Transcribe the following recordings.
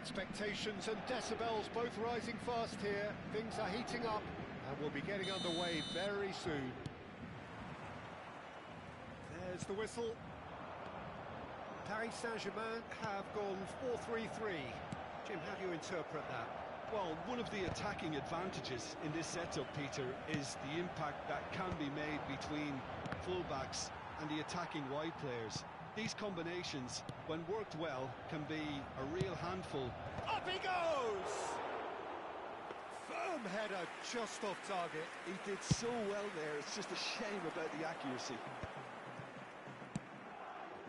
Expectations and decibels both rising fast here. Things are heating up and we'll be getting underway very soon. There's the whistle. Paris Saint-Germain have gone 4-3-3. Jim, how do you interpret that? Well, one of the attacking advantages in this setup, Peter, is the impact that can be made between fullbacks and the attacking wide players. These combinations, when worked well, can be a real handful. Up he goes! Firm header, just off target. He did so well there, it's just a shame about the accuracy.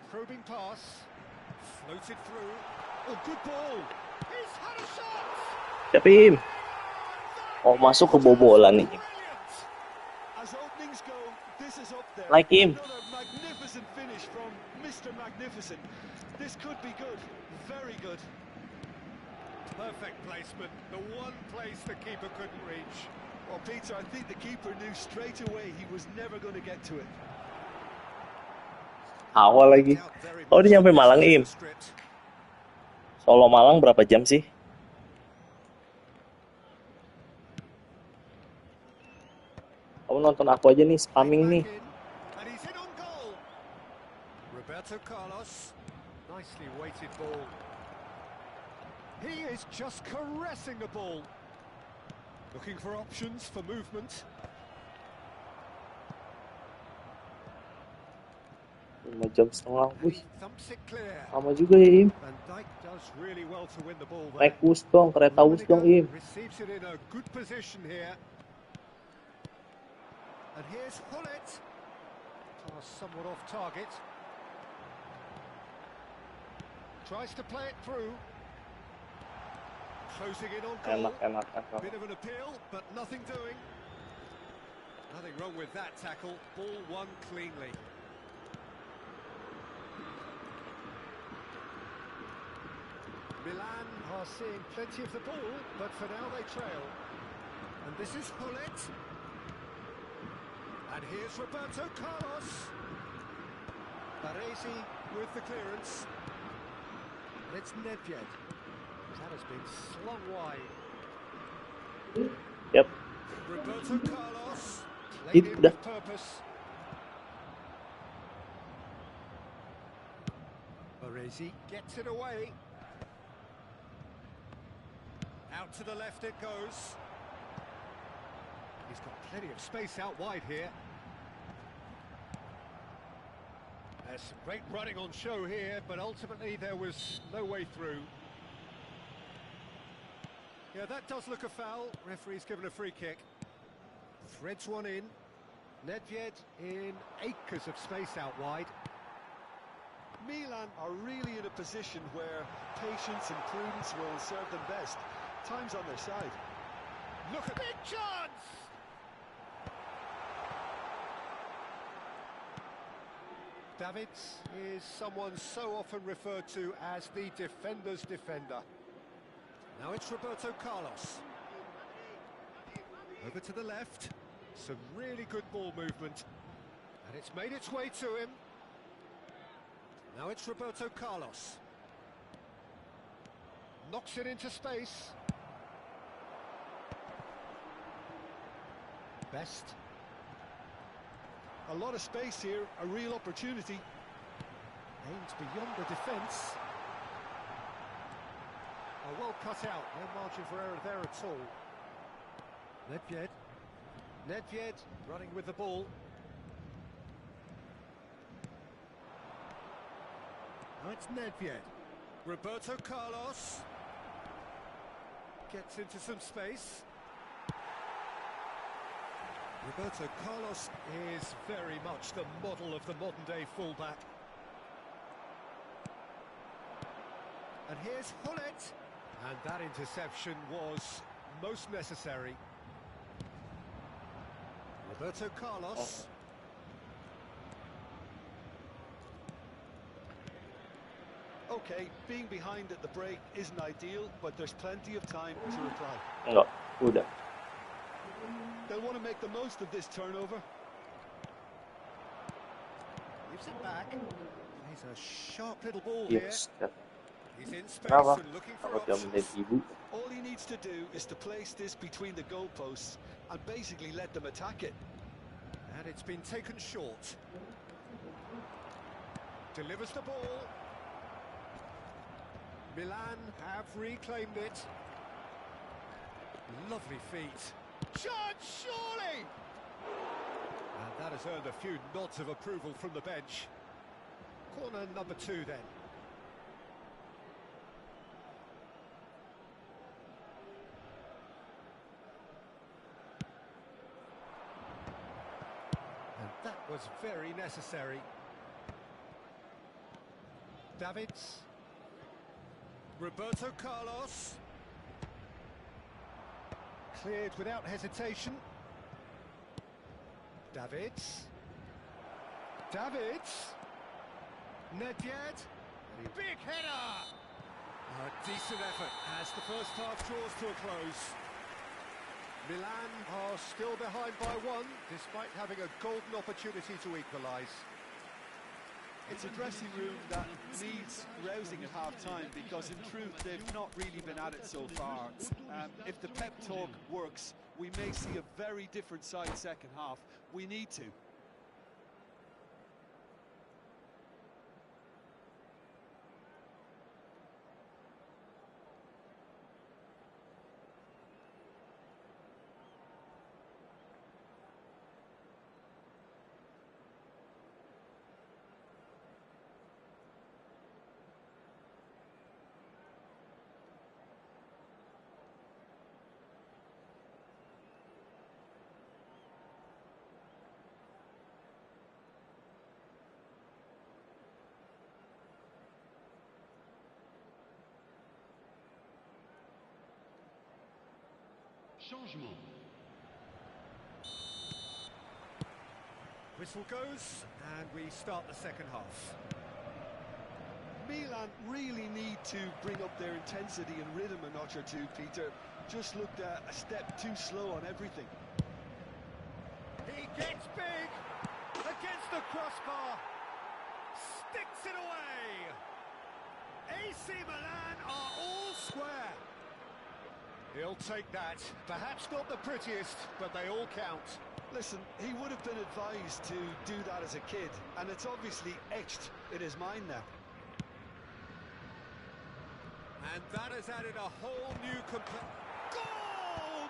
Probing pass, floated through. Oh, good ball! He's had a shot! Tapi oh, masuk kebobolan nih. As openings go, this is up there. Like him. Another magnificent finish from Mr. Magnificent. This could be good, very good. Perfect placement, the one place the keeper couldn't reach. Well, Peter, I think the keeper knew straight away he was never going to get to it. Awal lagi. Oh, dia nyampe Malang, Im. Solo Malang berapa jam sih? Kamu nonton aku aja nih, spamming nih. Roberto Carlos, nicely weighted ball. He is just caressing the ball. Looking for options for movement. 5 jam setengah, wih. Lama juga ya, Im. Naik bus dong, kereta bus dong, Im. Receives it in a good position here. And here's Hullet. Pass somewhat off target. Tries to play it through. Closing in on goal. Enak. Bit of an appeal, but nothing doing. Nothing wrong with that tackle. Ball won cleanly. Milan are seeing plenty of the ball, but for now they trail. And this is Hullet. And here's Roberto Carlos. Baresi with the clearance. And it's Nedved. That has been slung wide. Yep. Roberto Carlos. Played in with purpose. Baresi gets it away. Out to the left it goes. He's got plenty of space out wide here. There's some great running on show here, but ultimately there was no way through. Yeah, that does look a foul. Referee's given a free kick. Threads one in. Nedved in acres of space out wide. Milan are really in a position where patience and prudence will serve them best. Time's on their side. Look at big chance! Davids is someone so often referred to as the defender's defender. Now it's Roberto Carlos. Over to the left. Some really good ball movement. And it's made its way to him. Now it's Roberto Carlos. Knocks it into space. Best. A lot of space here, a real opportunity. Aimed beyond the defence. Oh, well cut out, no margin for error there at all. Nedved running with the ball. Now it's Nedved. Roberto Carlos. Gets into some space. Roberto Carlos is very much the model of the modern-day fullback. And here's Hullet. And that interception was most necessary. Roberto Carlos. Okay, being behind at the break isn't ideal, but there's plenty of time to reply. Enggak, udah. They'll want to make the most of this turnover. Gives it back. He's a sharp little ball here. He's in space Kenapa? and looking for Takut dia menit options. ibu. All he needs to do is to place this between the goalposts and basically let them attack it. And it's been taken short. Delivers the ball. Milan have reclaimed it. Lovely feet. Chance, surely! And that has earned a few nods of approval from the bench. Corner number 2 then. And that was very necessary. Davids. Roberto Carlos. Cleared without hesitation. Davids. Nedved. Big header! A decent effort as the first half draws to a close. Milan are still behind by 1, despite having a golden opportunity to equalise. It's a dressing room that needs rousing at half-time because in truth they've not really been at it so far. If the pep talk works, we may see a very different side second half. We need to. Changement. Whistle goes, and we start the second half. Milan really need to bring up their intensity and rhythm a notch or two, Peter. Just looked a step too slow on everything. He gets big against the crossbar, sticks it away. AC Milan are all square. He'll take that. Perhaps not the prettiest, but they all count. Listen, he would have been advised to do that as a kid, and it's obviously etched in his mind now. And that has added a whole new goal,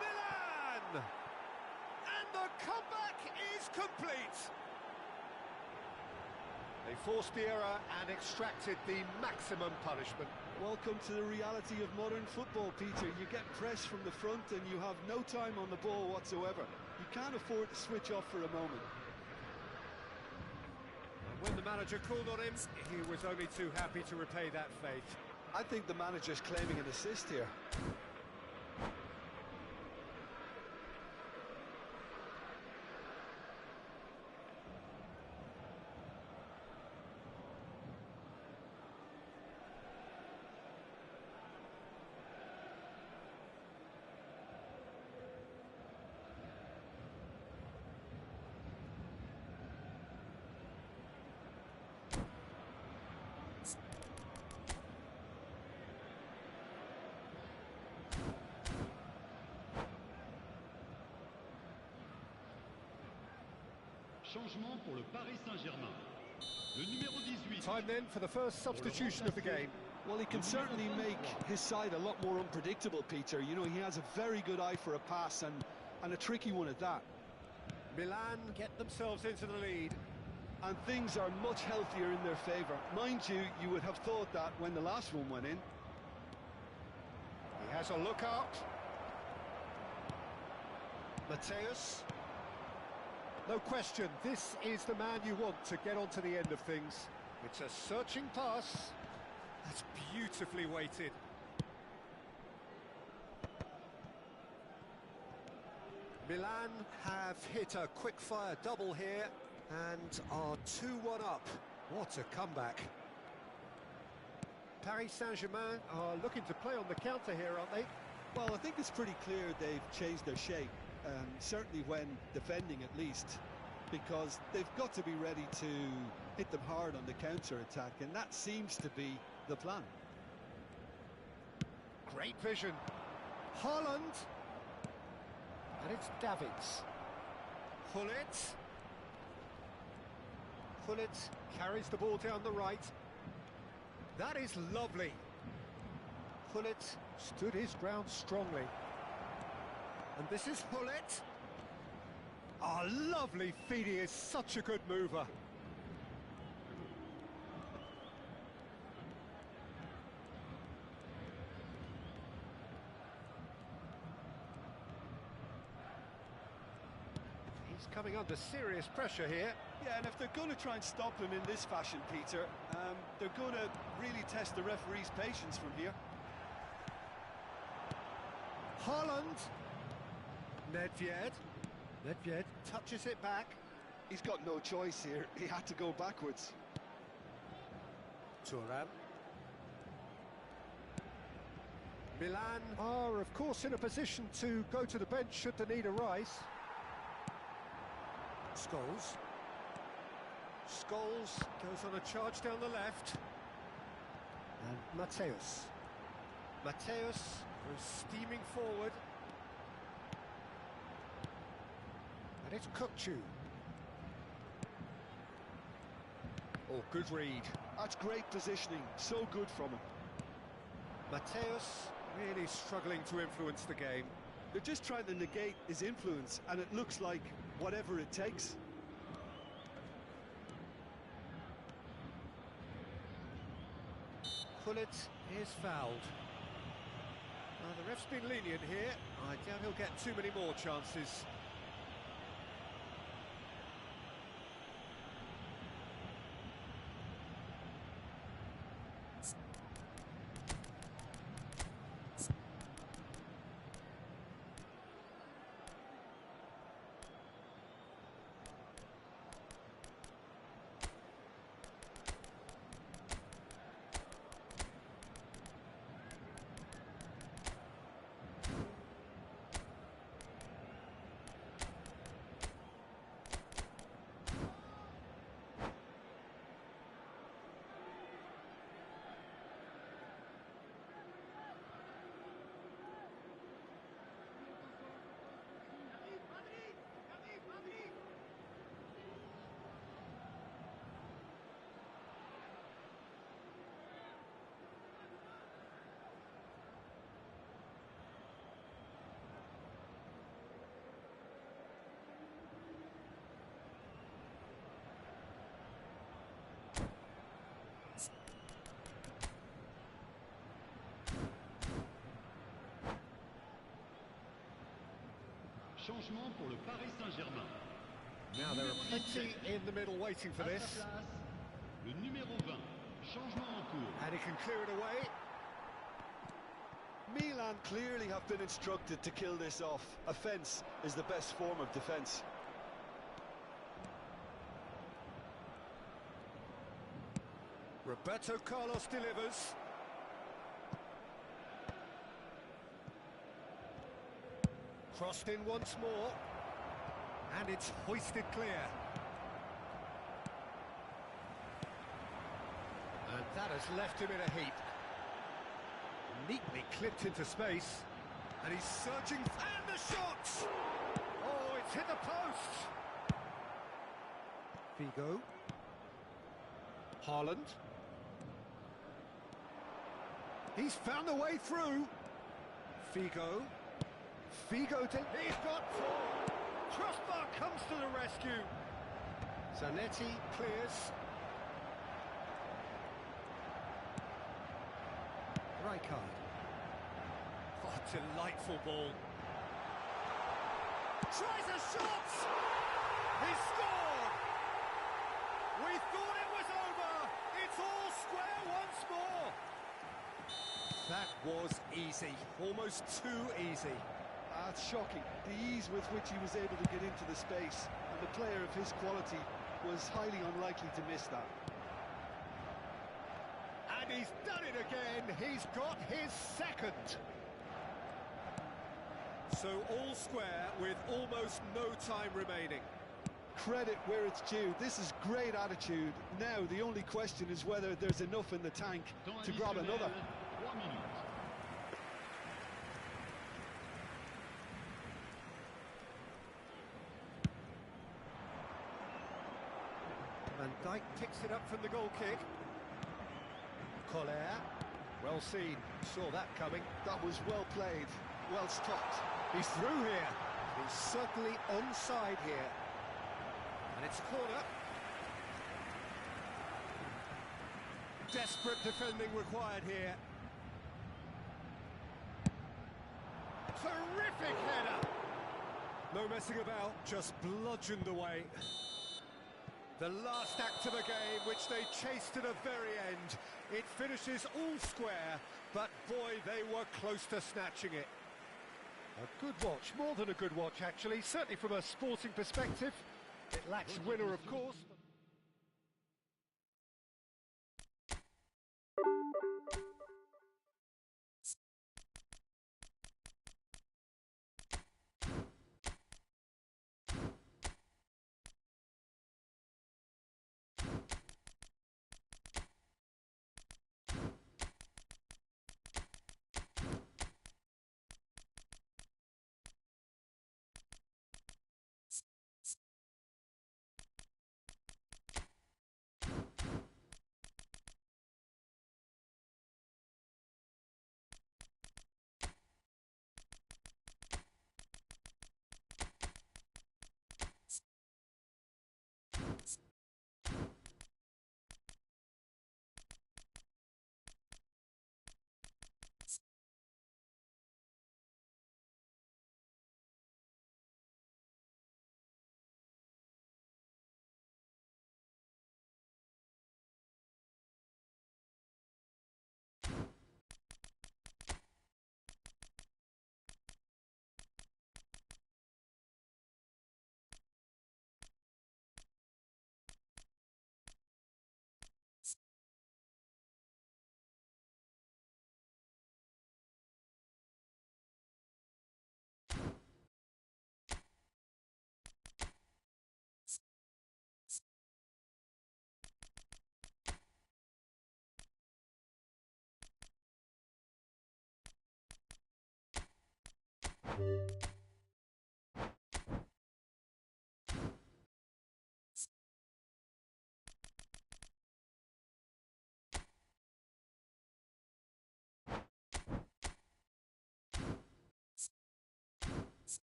Milan! And the comeback is complete. They forced the error and extracted the maximum punishment. Welcome to the reality of modern football, Peter. You get pressed from the front and you have no time on the ball whatsoever. You can't afford to switch off for a moment. And when the manager called on him, he was only too happy to repay that faith. I think the manager's claiming an assist here. Changement pour le Paris Saint-Germain. Le numéro 18. Time then for the first substitution of the game. Well, he can certainly make his side a lot more unpredictable, Peter. You know, he has a very good eye for a pass and a tricky one at that. Milan get themselves into the lead. And things are much healthier in their favour. Mind you, you would have thought that when the last one went in. He has a look up. Mateus. No question, this is the man you want to get onto the end of things. It's a searching pass. That's beautifully weighted. Milan have hit a quick-fire double here and are 2-1 up. What a comeback. Paris Saint-Germain are looking to play on the counter here, aren't they? Well, I think it's pretty clear they've changed their shape. Certainly when defending at least, because they've got to be ready to hit them hard on the counter-attack, and that seems to be the plan. Great vision. Haaland. And it's Davids. Gullit. Gullit carries the ball down the right. That is lovely. Gullit stood his ground strongly. And this is Gullit. Oh, lovely feed. He is such a good mover. He's coming under serious pressure here. Yeah, and if they're going to try and stop him in this fashion, Peter, they're going to really test the referee's patience from here. Haaland. Nedved. Nedved touches it back. He's got no choice here. He had to go backwards. Thuram. Milan are, of course, in a position to go to the bench should the need arise. Scholes. Scholes goes on a charge down the left. And Mateus. Mateus goes steaming forward. And it's Kukçu. Oh, good read. That's great positioning. So good from him. Mateus really struggling to influence the game. They're just trying to negate his influence, and it looks like whatever it takes. Gullit is fouled. The ref's been lenient here. I doubt he'll get too many more chances. Changement pour le Paris Saint-Germain. Now there are plenty in the middle waiting for this. Le numéro 20. Changement en cours. And he can clear it away. Milan clearly have been instructed to kill this off. Offence is the best form of defence. Roberto Carlos delivers. Crossed in once more. And it's hoisted clear. And that has left him in a heap. Neatly clipped into space. And he's surging. And the shot! Oh, it's hit the post. Figo. Haaland. He's found a way through. Figo. Figo to... He's got four. Crossbar comes to the rescue. Zanetti clears. Rijkaard. Oh, delightful ball. Tries a shot! He scored! We thought it was over. It's all square once more. That was easy. Almost too easy. That's shocking. The ease with which he was able to get into the space, and the player of his quality was highly unlikely to miss that. And he's done it again. He's got his second. So all square with almost no time remaining. Credit where it's due. This is great attitude. Now the only question is whether there's enough in the tank to grab another. 3 minutes. Dyke picks it up from the goal kick. Collier, well seen, saw that coming. That was well played, well stopped. He's through here. He's certainly onside here. And it's a corner. Desperate defending required here. Terrific header! No messing about, just bludgeoned away. The last act of a game, which they chased to the very end. It finishes all square, but boy, they were close to snatching it. A good watch, more than a good watch actually, certainly from a sporting perspective. It lacks winner, of course.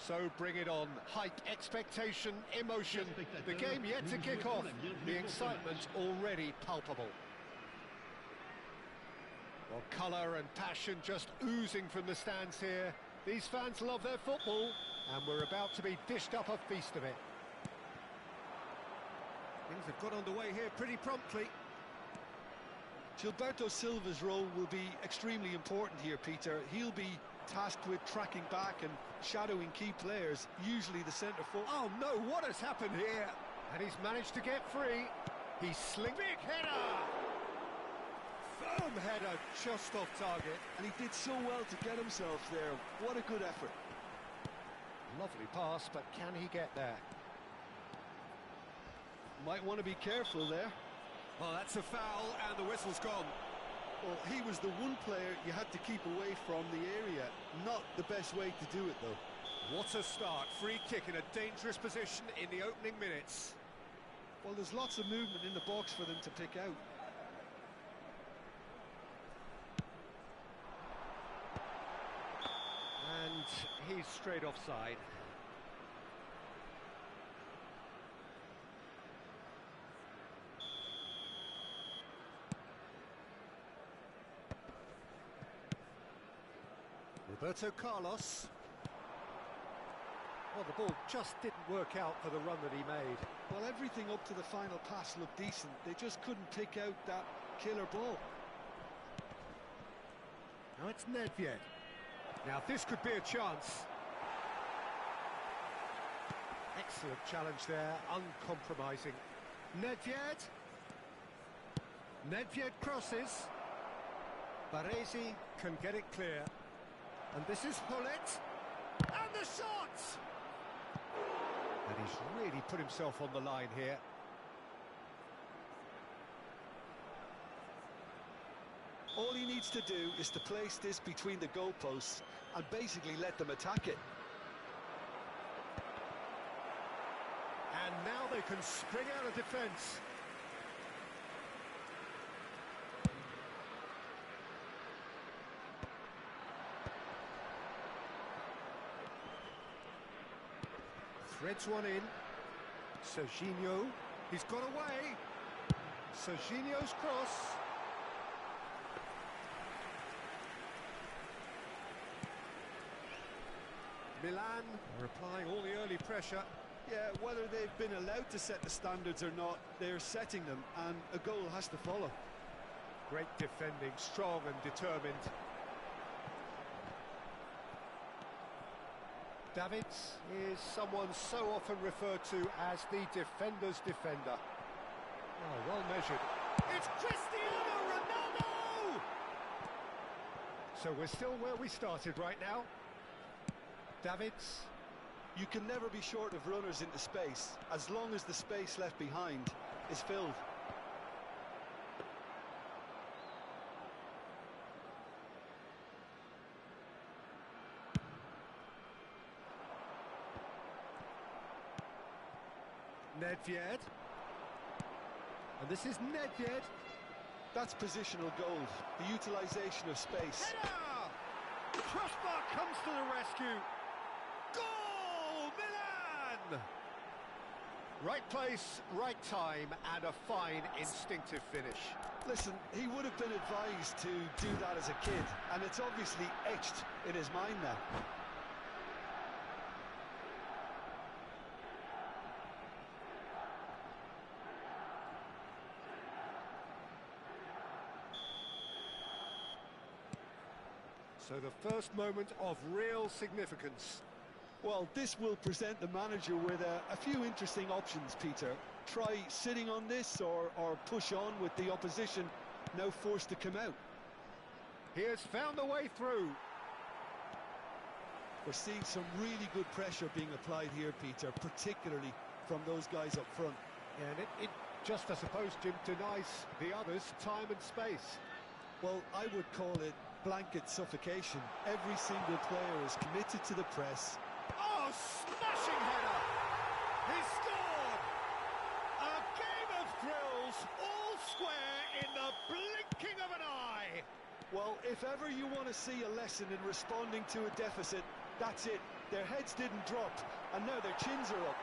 So bring it on. Hike expectation, emotion. The game yet to kick off. The excitement already palpable. Well, colour and passion just oozing from the stands here. These fans love their football, and we're about to be dished up a feast of it. Things have got underway here pretty promptly. Gilberto Silva's role will be extremely important here, Peter. He'll be tasked with tracking back and shadowing key players, usually the centre forward. Oh no, what has happened here? And he's managed to get free. He's big header! Firm header, just off target. And he did so well to get himself there. What a good effort. Lovely pass, but can he get there? Might want to be careful there. Well, that's a foul, and the whistle's gone. Well, he was the one player you had to keep away from the area. Not the best way to do it, though. What a start. Free kick in a dangerous position in the opening minutes. Well, there's lots of movement in the box for them to pick out. And he's straight offside. Roberto Carlos. Well, the ball just didn't work out for the run that he made. Well, everything up to the final pass looked decent. They just couldn't pick out that killer ball. Now it's Nedved. Now this could be a chance. Excellent challenge there, uncompromising. Nedved. Nedved crosses. Baresi can get it clear. And this is Hullet. And the shot! And he's really put himself on the line here. All he needs to do is to place this between the goalposts and basically let them attack it. And now they can spring out of defence. Threads one in. Serginho. He's got away. Serginho's cross. Milan are applying all the early pressure. Yeah, whether they've been allowed to set the standards or not, they're setting them, and a goal has to follow. Great defending, strong and determined. Davids is someone so often referred to as the defender's defender. Oh, well measured. It's Cristiano Ronaldo! So we're still where we started right now. Davids. You can never be short of runners into space, as long as the space left behind is filled. Nedved. And this is Nedved. That's positional gold, the utilisation of space. Header! Crossbar comes to the rescue. Goal! Milan! Right place, right time, and a fine instinctive finish. Listen, he would have been advised to do that as a kid, and it's obviously etched in his mind now. So the first moment of real significance. Well, this will present the manager with a few interesting options, Peter. Try sitting on this or push on with the opposition now forced to come out. He has found a way through. We're seeing some really good pressure being applied here, Peter, particularly from those guys up front. Yeah, and it just, I suppose, Jim, denies the others time and space. Well, I would call it blanket suffocation. Every single player is committed to the press. Oh, smashing header! He scored! A game of thrills, all square in the blinking of an eye! Well, if ever you want to see a lesson in responding to a deficit, that's it. Their heads didn't drop, and now their chins are up.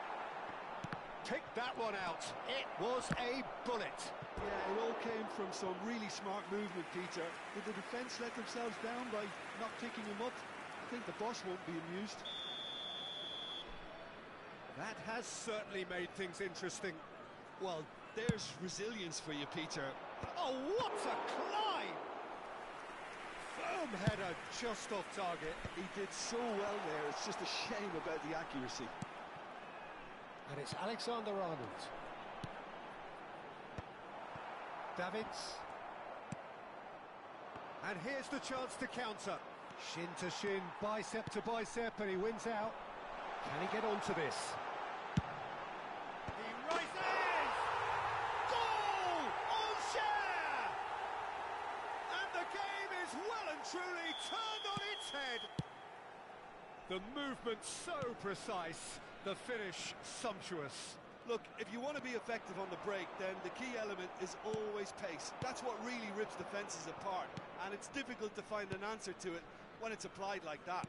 Picked that one out. It was a bullet. Yeah, it all came from some really smart movement, Peter. Did the defence let themselves down by not picking him up? I think the boss won't be amused. That has certainly made things interesting. Well, there's resilience for you, Peter. Oh, what a climb! Firm header just off target. He did so well there. It's just a shame about the accuracy. And it's Alexander-Arnold. Davids. And here's the chance to counter. Shin to shin, bicep to bicep, and he wins out. Can he get onto this? He rises! Goal! On share! And the game is well and truly turned on its head. The movement so precise, the finish sumptuous. Look, if you want to be effective on the break, then the key element is always pace. That's what really rips defences apart, and it's difficult to find an answer to it when it's applied like that.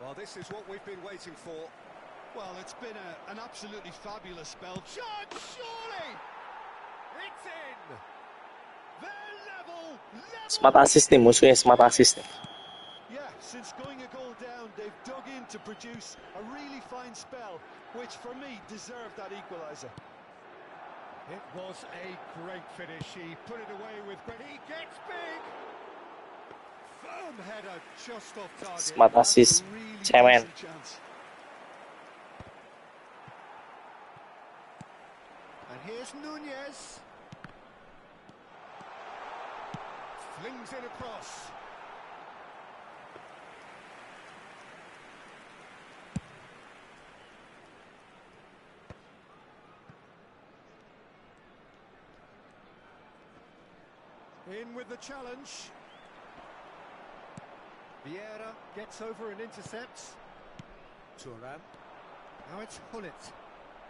Well, this is what we've been waiting for. Well, it's been an absolutely fabulous spell. Shot, surely! It's in! They're level! Smart assist ni musuh yang smart assist ni. Yeah, since going a goal down, they've dug in to produce a really fine spell, which for me deserved that equaliser. It was a great finish. He put it away with great. He gets big! Firm header just off target. Smart assist. Really Cemen. decent chance. And here's Nunez. Flings it across. In with the challenge. Vieira gets over and intercepts. Thuram. Now it's Hullet.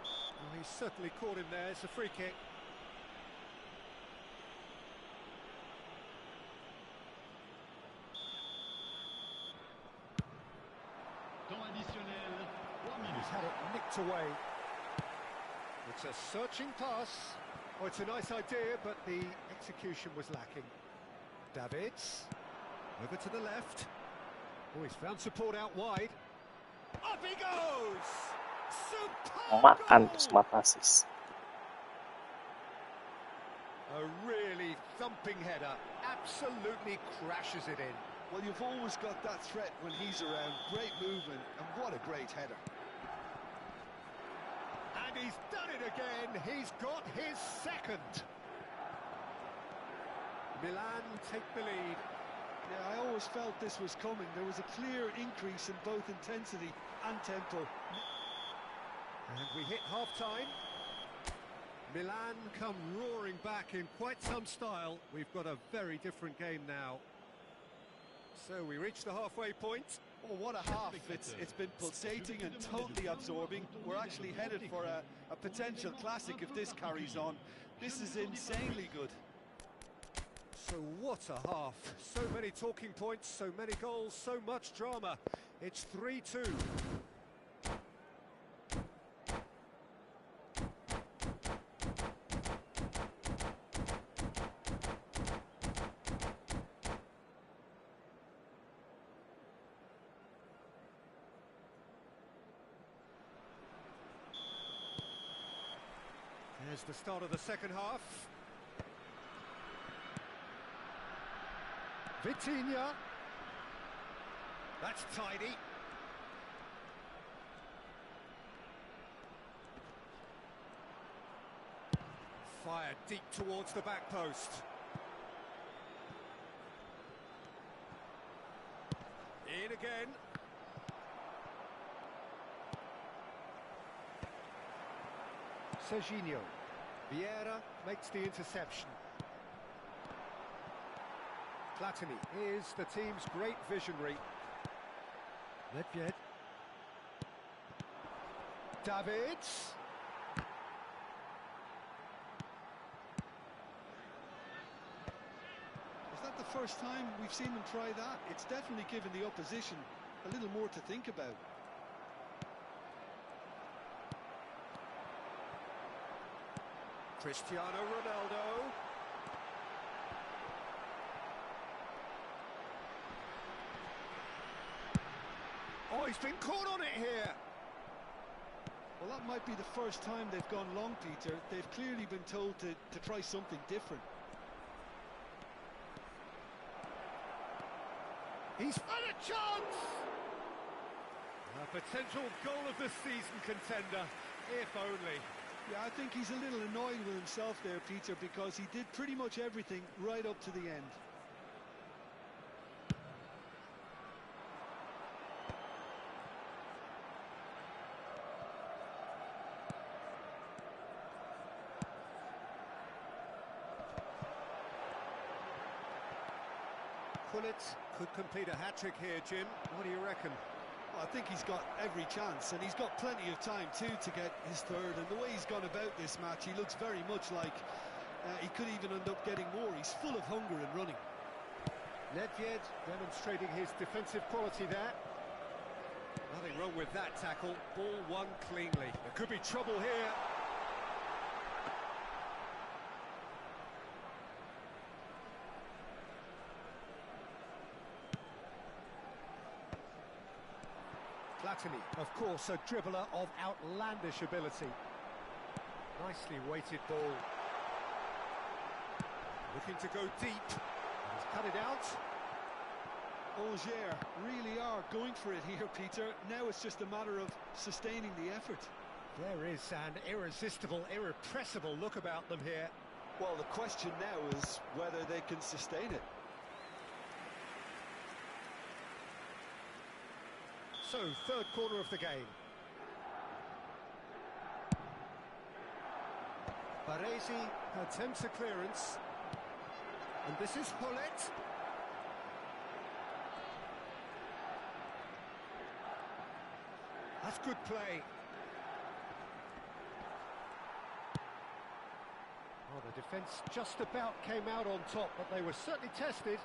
Well, he's certainly caught him there. It's a free kick. Temps additionnel, 3 He's minutes. had it nicked away. It's a searching pass. Oh, it's a nice idea, but the execution was lacking. Davids. Over to the left. Oh, he's found support out wide. Up he goes! Superb Makan goal! smart assist. A really thumping header. Absolutely crashes it in. Well, you've always got that threat when he's around. Great movement, and what a great header. And he's done it again. He's got his second. Milan take the lead. Yeah, I always felt this was coming. There was a clear increase in both intensity and tempo. And we hit half-time. Milan come roaring back in quite some style. We've got a very different game now. So we reach the halfway point. Oh, what a half. It's been pulsating and totally absorbing. We're actually headed for a potential classic if this carries on. This is insanely good. So what a half. So many talking points, so many goals, so much drama. It's 3-2. There's the start of the second half. Vitinha. That's tidy. Fired deep towards the back post. In again. Serginho. Vieira makes the interception. Platini is the team's great visionary. Nedved. Davids. Is that not the first time we've seen them try that. It's definitely given the opposition a little more to think about. Cristiano Ronaldo. Oh, he's been caught on it here. Well, that might be the first time they've gone long, Peter. They've clearly been told to try something different. He's had a chance! A potential goal of the season contender, if only. Yeah, I think he's a little annoyed with himself there, Peter, because he did pretty much everything right up to the end. Could complete a hat-trick here, Jim. What do you reckon? Well, I think he's got every chance, and he's got plenty of time too to get his third. And the way he's gone about this match, he looks very much like he could even end up getting more. He's full of hunger and running. Nedved demonstrating his defensive quality there. Nothing wrong with that tackle. Ball won cleanly. There could be trouble here. Platini, of course, a dribbler of outlandish ability. Nicely weighted ball. Looking to go deep. He's cut it out. Angers really are going for it here, Peter. Now it's just a matter of sustaining the effort. There is an irresistible, irrepressible look about them here. Well, the question now is whether they can sustain it. So, third quarter of the game. Baresi attempts a clearance. And this is Hullet. That's good play. Oh, the defence just about came out on top, but they were certainly tested.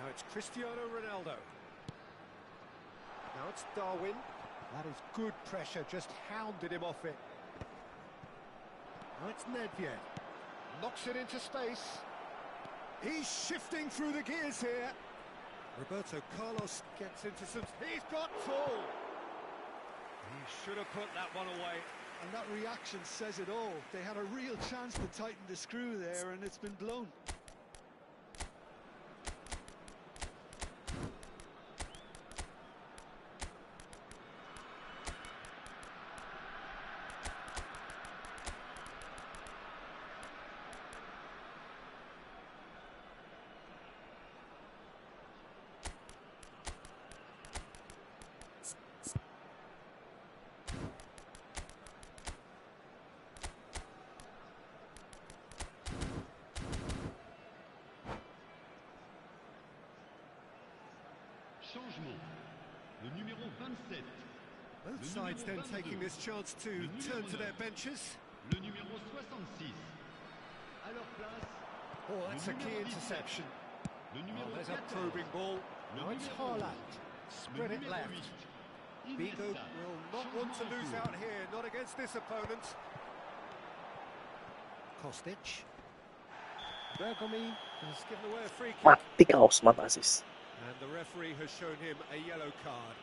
Now it's Cristiano Ronaldo. Now it's Darwin. That is good pressure, just hounded him off it. Now it's Nedved. Knocks it into space. He's shifting through the gears here. Roberto Carlos gets into some... He's got full! He should have put that one away. And that reaction says it all. They had a real chance to tighten the screw there, and it's been blown. Changement. Le numéro 27. Both sides then taking this chance to turn to their benches. Le numéro 66. À leur place. Oh, that's a key interception. Le numéro There's 14. a probing ball. Now it's Haaland. Spread it left. Bigo will not want to lose out here, not against this opponent. Kostic. Bergomi has given away a free kick. Mati kau smart assist. And the referee has shown him a yellow card.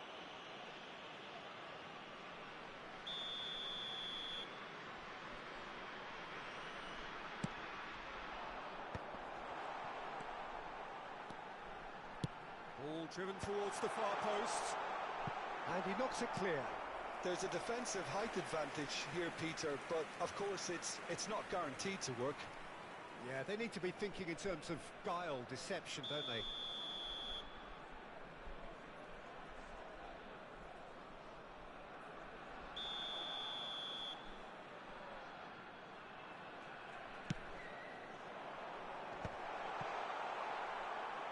Ball driven towards the far post. And he knocks it clear. There's a defensive height advantage here, Peter, but of course it's not guaranteed to work. Yeah, they need to be thinking in terms of guile, deception, don't they?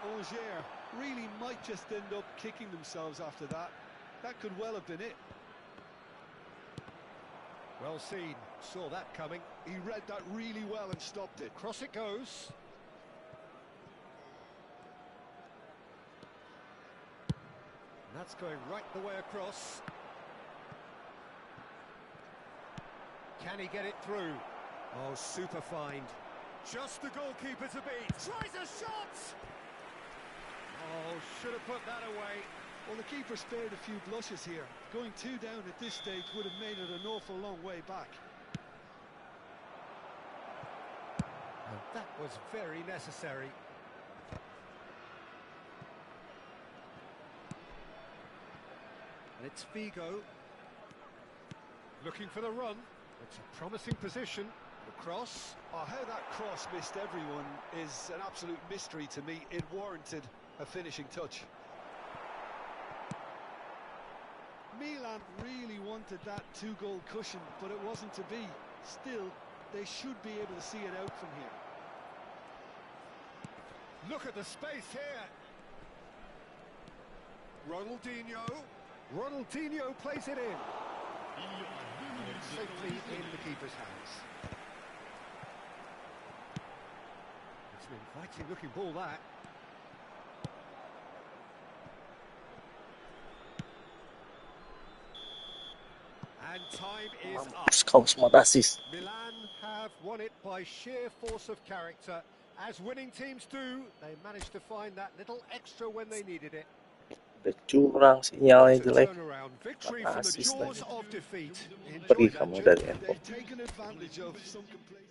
Angers really might just end up kicking themselves after that. That could well have been it. Well seen, saw that coming. He read that really well and stopped it. Cross it goes. And that's going right the way across. Can he get it through? Oh, super find. Just the goalkeeper to beat. Tries a shot! Oh, should have put that away. Well, the keeper spared a few blushes here. Going 2 down at this stage would have made it an awful long way back. And that was very necessary. And it's Figo. Looking for the run. It's a promising position. The cross. Oh, how that cross missed everyone is an absolute mystery to me. It warranted a finishing touch. Milan really wanted that 2-goal cushion, but it wasn't to be. Still, they should be able to see it out from here. Look at the space here. Ronaldinho plays it in. And it's safely in the keeper's hands. It's an inviting looking ball, that. And time is up. Skał smart assist. Milan have won it by sheer force of character. As winning teams do, they managed to find that little extra when they needed it. Curang sinyalnya It's a jelek. turnaround victory from the Assist jaws lagi. of defeat. Pergi Enjoy that kamu journey. dari handphone. They've taken advantage of some complacency.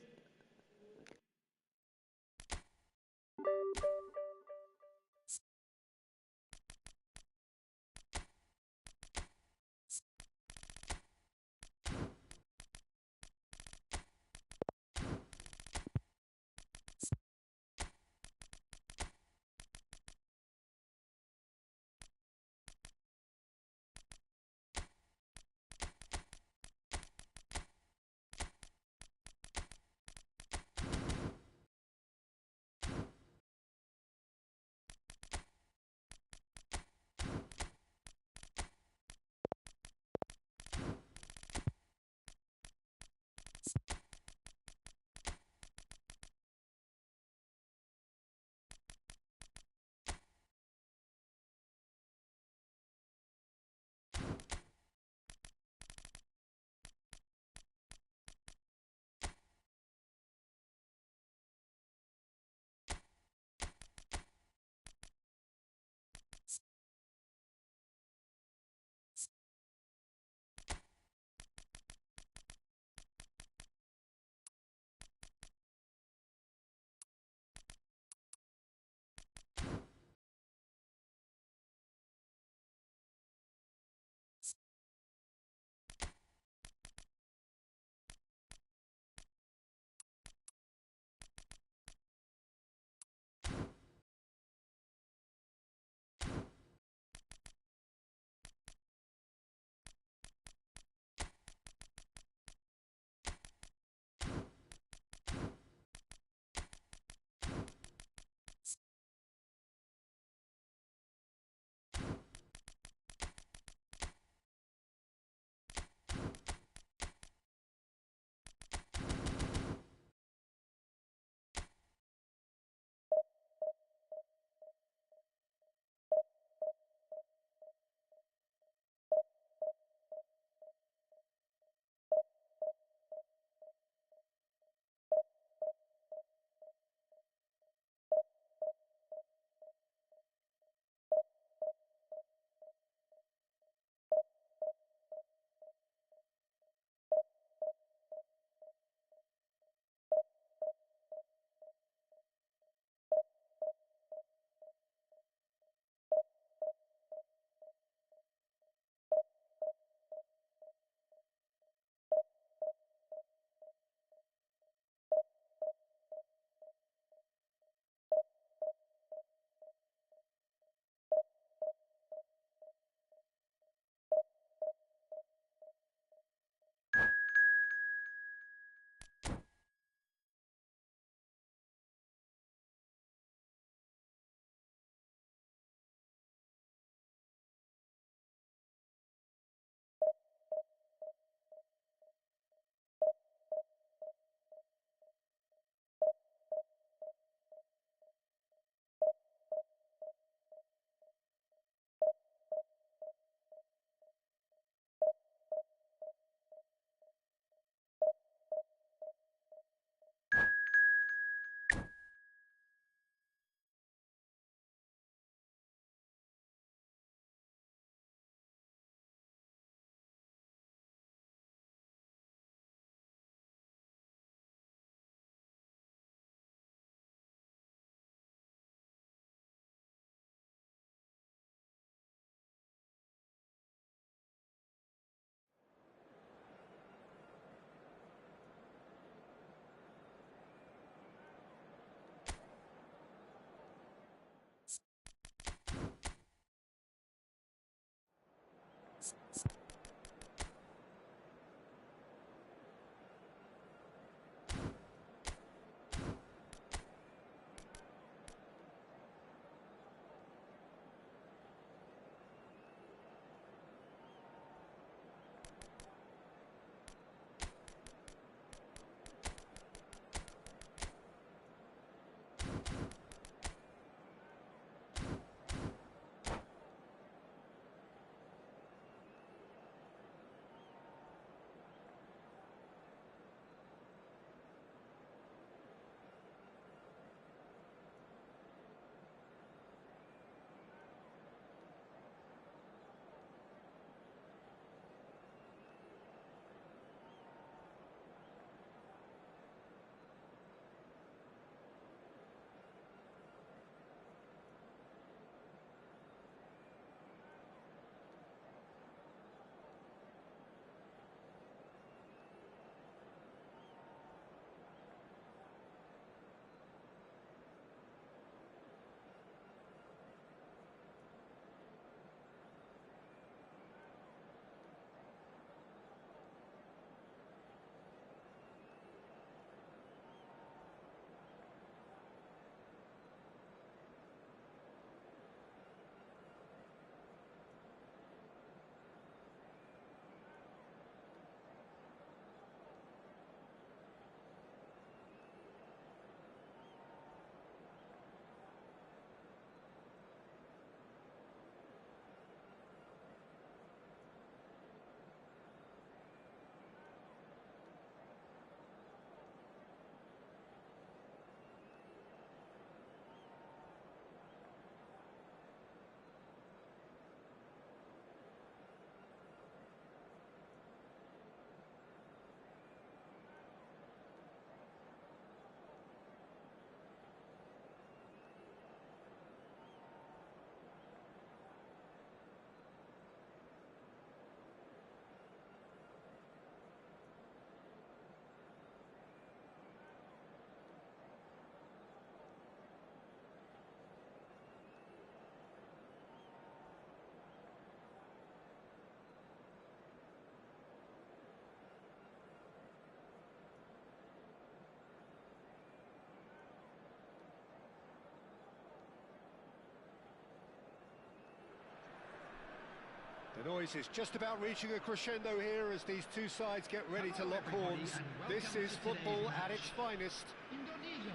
boys, it's just about reaching a crescendo here as these two sides get ready to lock horns. This is football at its finest. Indonesia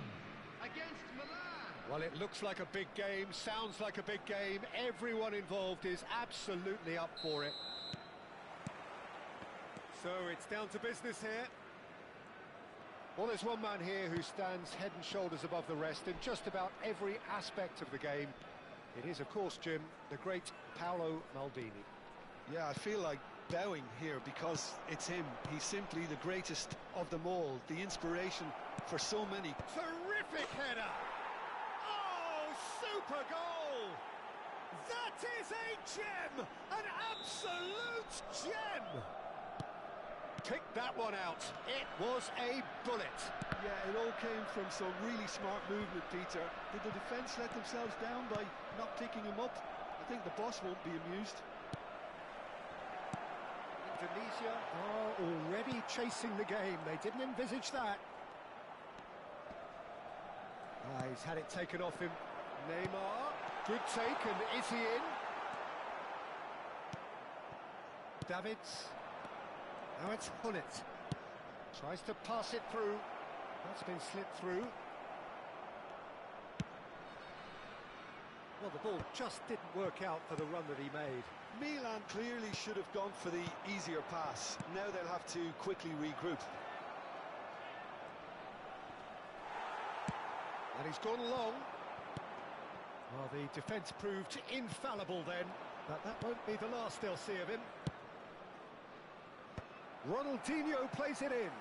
against Malam. Well, it looks like a big game, sounds like a big game. Everyone involved is absolutely up for it. So it's down to business here. Well, there's one man here who stands head and shoulders above the rest in just about every aspect of the game. It is, of course, Jim, the great Paolo Maldini. Yeah, I feel like bowing here because it's him. He's simply the greatest of them all, the inspiration for so many. Terrific header! Oh, super goal! That is a gem! An absolute gem! Picked that one out. It was a bullet. Yeah, it all came from some really smart movement, Peter. Did the defence let themselves down by not picking him up? I think the boss won't be amused. Indonesia are already chasing the game. They didn't envisage that. He's had it taken off him. Neymar. Good take, and is he in? Davids. Now it's Hullet. Tries to pass it through. That's been slipped through. Well, the ball just didn't work out for the run that he made. Milan clearly should have gone for the easier pass. Now they'll have to quickly regroup. And he's gone long. Well, the defence proved infallible then, but that won't be the last they'll see of him. Ronaldinho plays it in.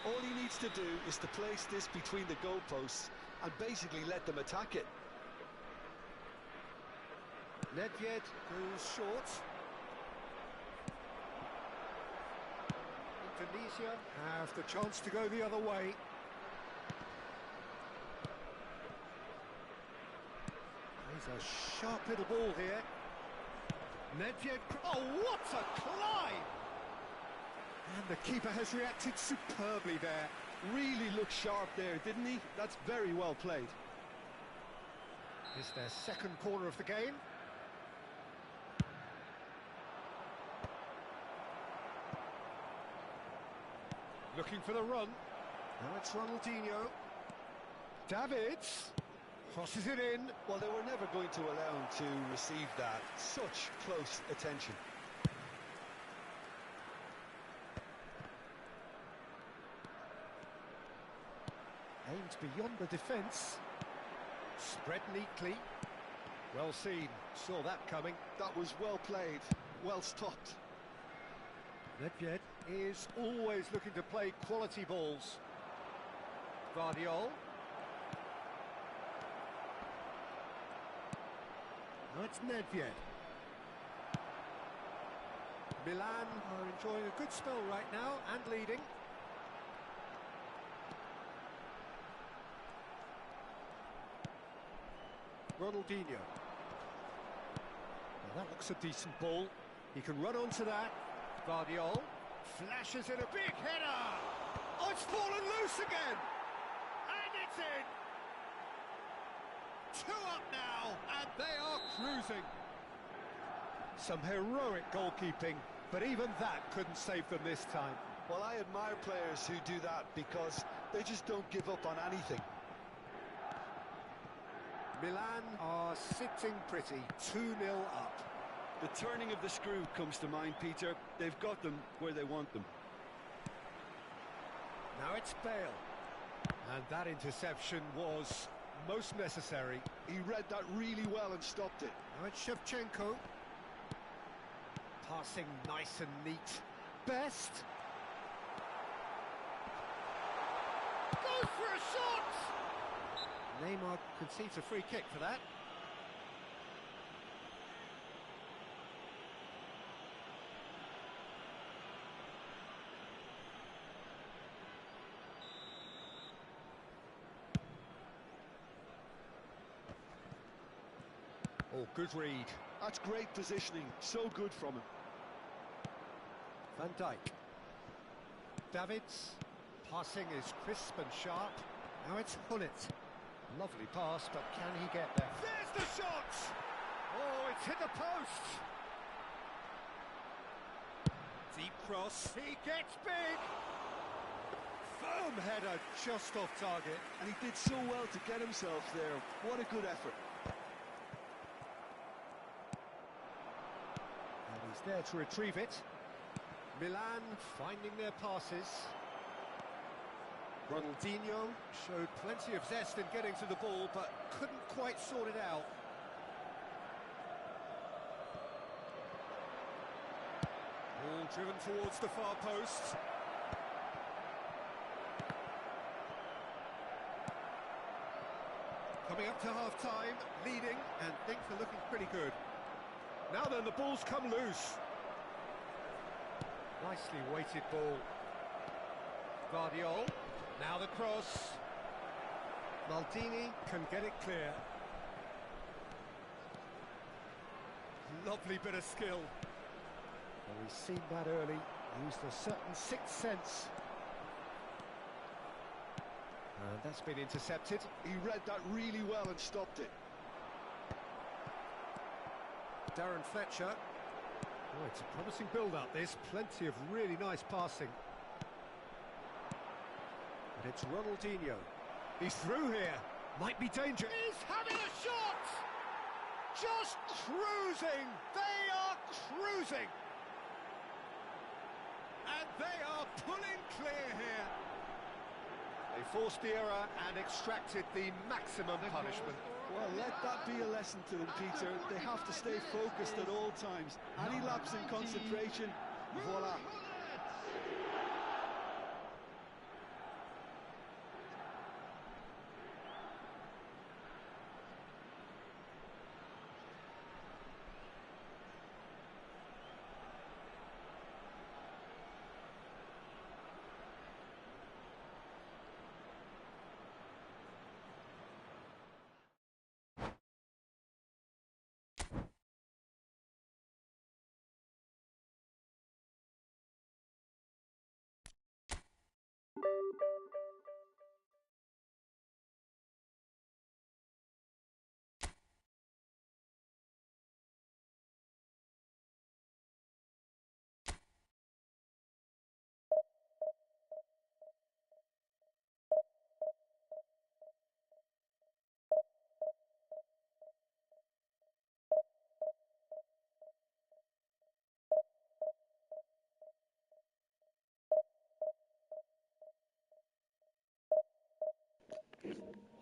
All he needs to do is to place this between the goalposts and basically let them attack it. Nedved goes short. Indonesia have the chance to go the other way. He's a sharp little ball here. Nedved, oh, what a climb! And the keeper has reacted superbly there. Really looked sharp there, didn't he? That's very well played. It's their second corner of the game. Looking for the run. Now it's Ronaldinho. Davids crosses it in. Well, they were never going to allow him to receive that. Such close attention. Aimed beyond the defence. Spread neatly. Well seen. Saw that coming. That was well played. Well stopped. Nedved is always looking to play quality balls. Guardiol. Now it's Nedved. Milan are enjoying a good spell right now and leading. Ronaldinho. Well, that looks a decent ball. He can run onto that. Guardiol flashes in a big header. Oh, it's fallen loose again. And it's in. 2 up now, and they are cruising. Some heroic goalkeeping, but even that couldn't save them this time. Well, I admire players who do that because they just don't give up on anything. Milan are sitting pretty, 2-0 up. The turning of the screw comes to mind, Peter. They've got them where they want them. Now it's Bale. And that interception was most necessary. He read that really well and stopped it. Now it's Shevchenko. Passing nice and neat. Best. Goes for a shot! Neymar concedes a free kick for that. Oh, good read. That's great positioning. So good from him. Van Dijk. Davids. Passing is crisp and sharp. Now it's Hullet. Lovely pass, but can he get there? There's the shot! Oh, it's hit the post! Deep cross, he gets big! Firm header, just off target. And he did so well to get himself there. What a good effort. And he's there to retrieve it. Milan finding their passes. Ronaldinho showed plenty of zest in getting to the ball, but couldn't quite sort it out. Ball driven towards the far post. Coming up to half-time, leading, and things are looking pretty good. Now then, the ball's come loose. Nicely weighted ball. Guardiola, now the cross. Maldini can get it clear. Lovely bit of skill. Well, we've seen that early, used a certain sixth sense. And that's been intercepted. He read that really well and stopped it. Darren Fletcher. Oh, it's a promising build-up, this. Plenty of really nice passing. And it's Ronaldinho. He's through here. Might be dangerous. He's having a shot! Just cruising! They are cruising! And they are pulling clear here. They forced the error and extracted the maximum punishment. Well, let that be a lesson to them, Peter. They have to stay focused at all times. Any lapse in concentration, voila.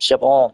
시합 어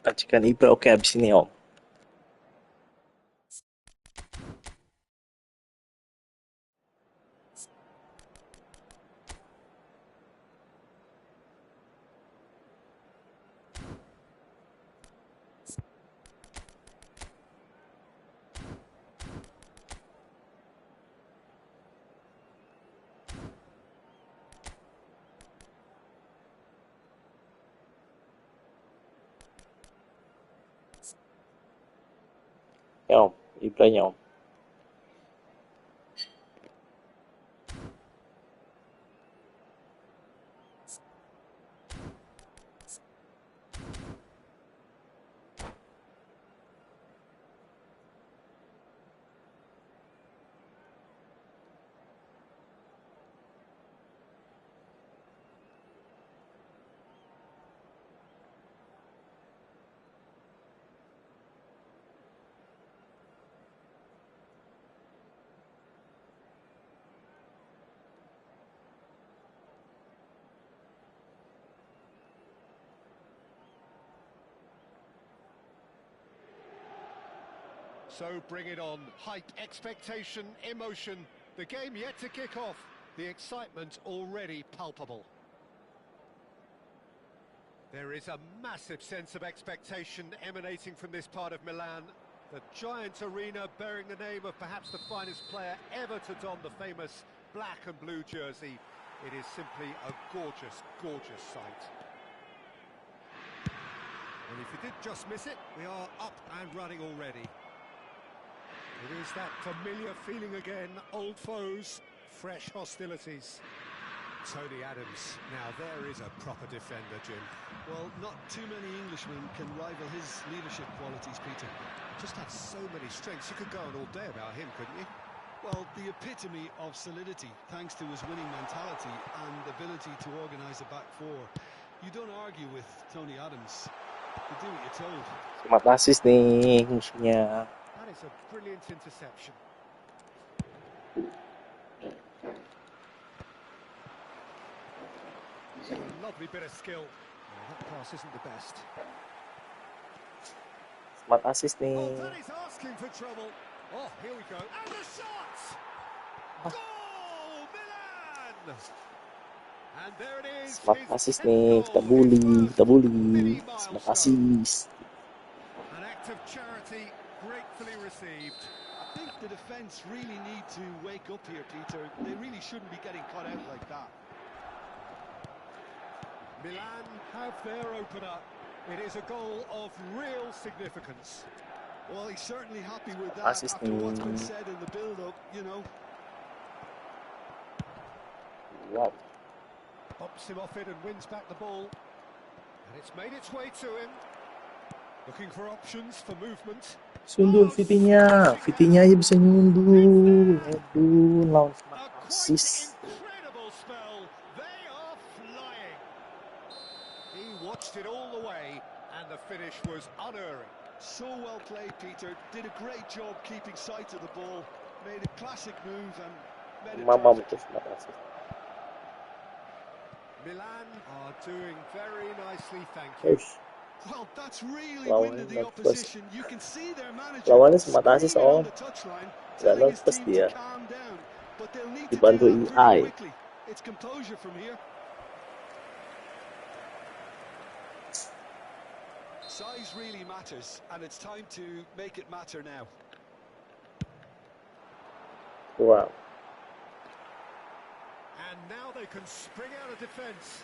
Ketika Libra oke abis ini om. Ya om, Libranya om. So bring it on. Hype, expectation, emotion. The game yet to kick off. The excitement already palpable. There is a massive sense of expectation emanating from this part of Milan. The giant arena bearing the name of perhaps the finest player ever to don the famous black and blue jersey. It is simply a gorgeous, gorgeous sight. And if you did just miss it, we are up and running already. It is that familiar feeling again, old foes, fresh hostilities. Tony Adams, now there is a proper defender, Jim. Well, not too many Englishmen can rival his leadership qualities, Peter. Just had so many strengths, you could go on all day about him, couldn't you? Well, the epitome of solidity, thanks to his winning mentality and ability to organise a back four. You don't argue with Tony Adams. You do what you're told. Smart assist nih musuhnya. That is a brilliant interception. A lovely bit of skill. Oh, that pass isn't the best. Smart assist nih. Oh, that is asking for trouble. Oh, here we go. And the shot! Goal, Milan! And there it is. Smart his assist 10th nih. Kita goal, his first bully. mini Smart milestone. assist. An act of charity gratefully received. I think the defence really need to wake up here, Peter. They really shouldn't be getting caught out like that. Milan have their opener. It is a goal of real significance. Well, he's certainly happy with that Assist after what's been nih. said in the build-up, you know. Wow. Bumps him off it and wins back the ball. And it's made its way to him. Looking for options for movement. Sundul Vitinya. Vitinya aja bisa nyundul. Aduh, lawan smart A quite assist. incredible spell. They are flying. He watched it all the way, and the finish was unerring. So well played, Peter. Did a great job keeping sight of the ball. Made a classic move and made it Mamam perfect. tuh smart assist. Milan are doing very nicely, thank you. Ush. Well, that's really Lawan winded the nervous. opposition. You can see their manager Lawannya smart assist screaming on on. the touchline, Gak telling his nervous team dia. to calm down. But they'll need to do Dibantu that pretty AI. quickly. It's composure from here. Size really matters, and it's time to make it matter now. Wow. And now they can spring out of defence.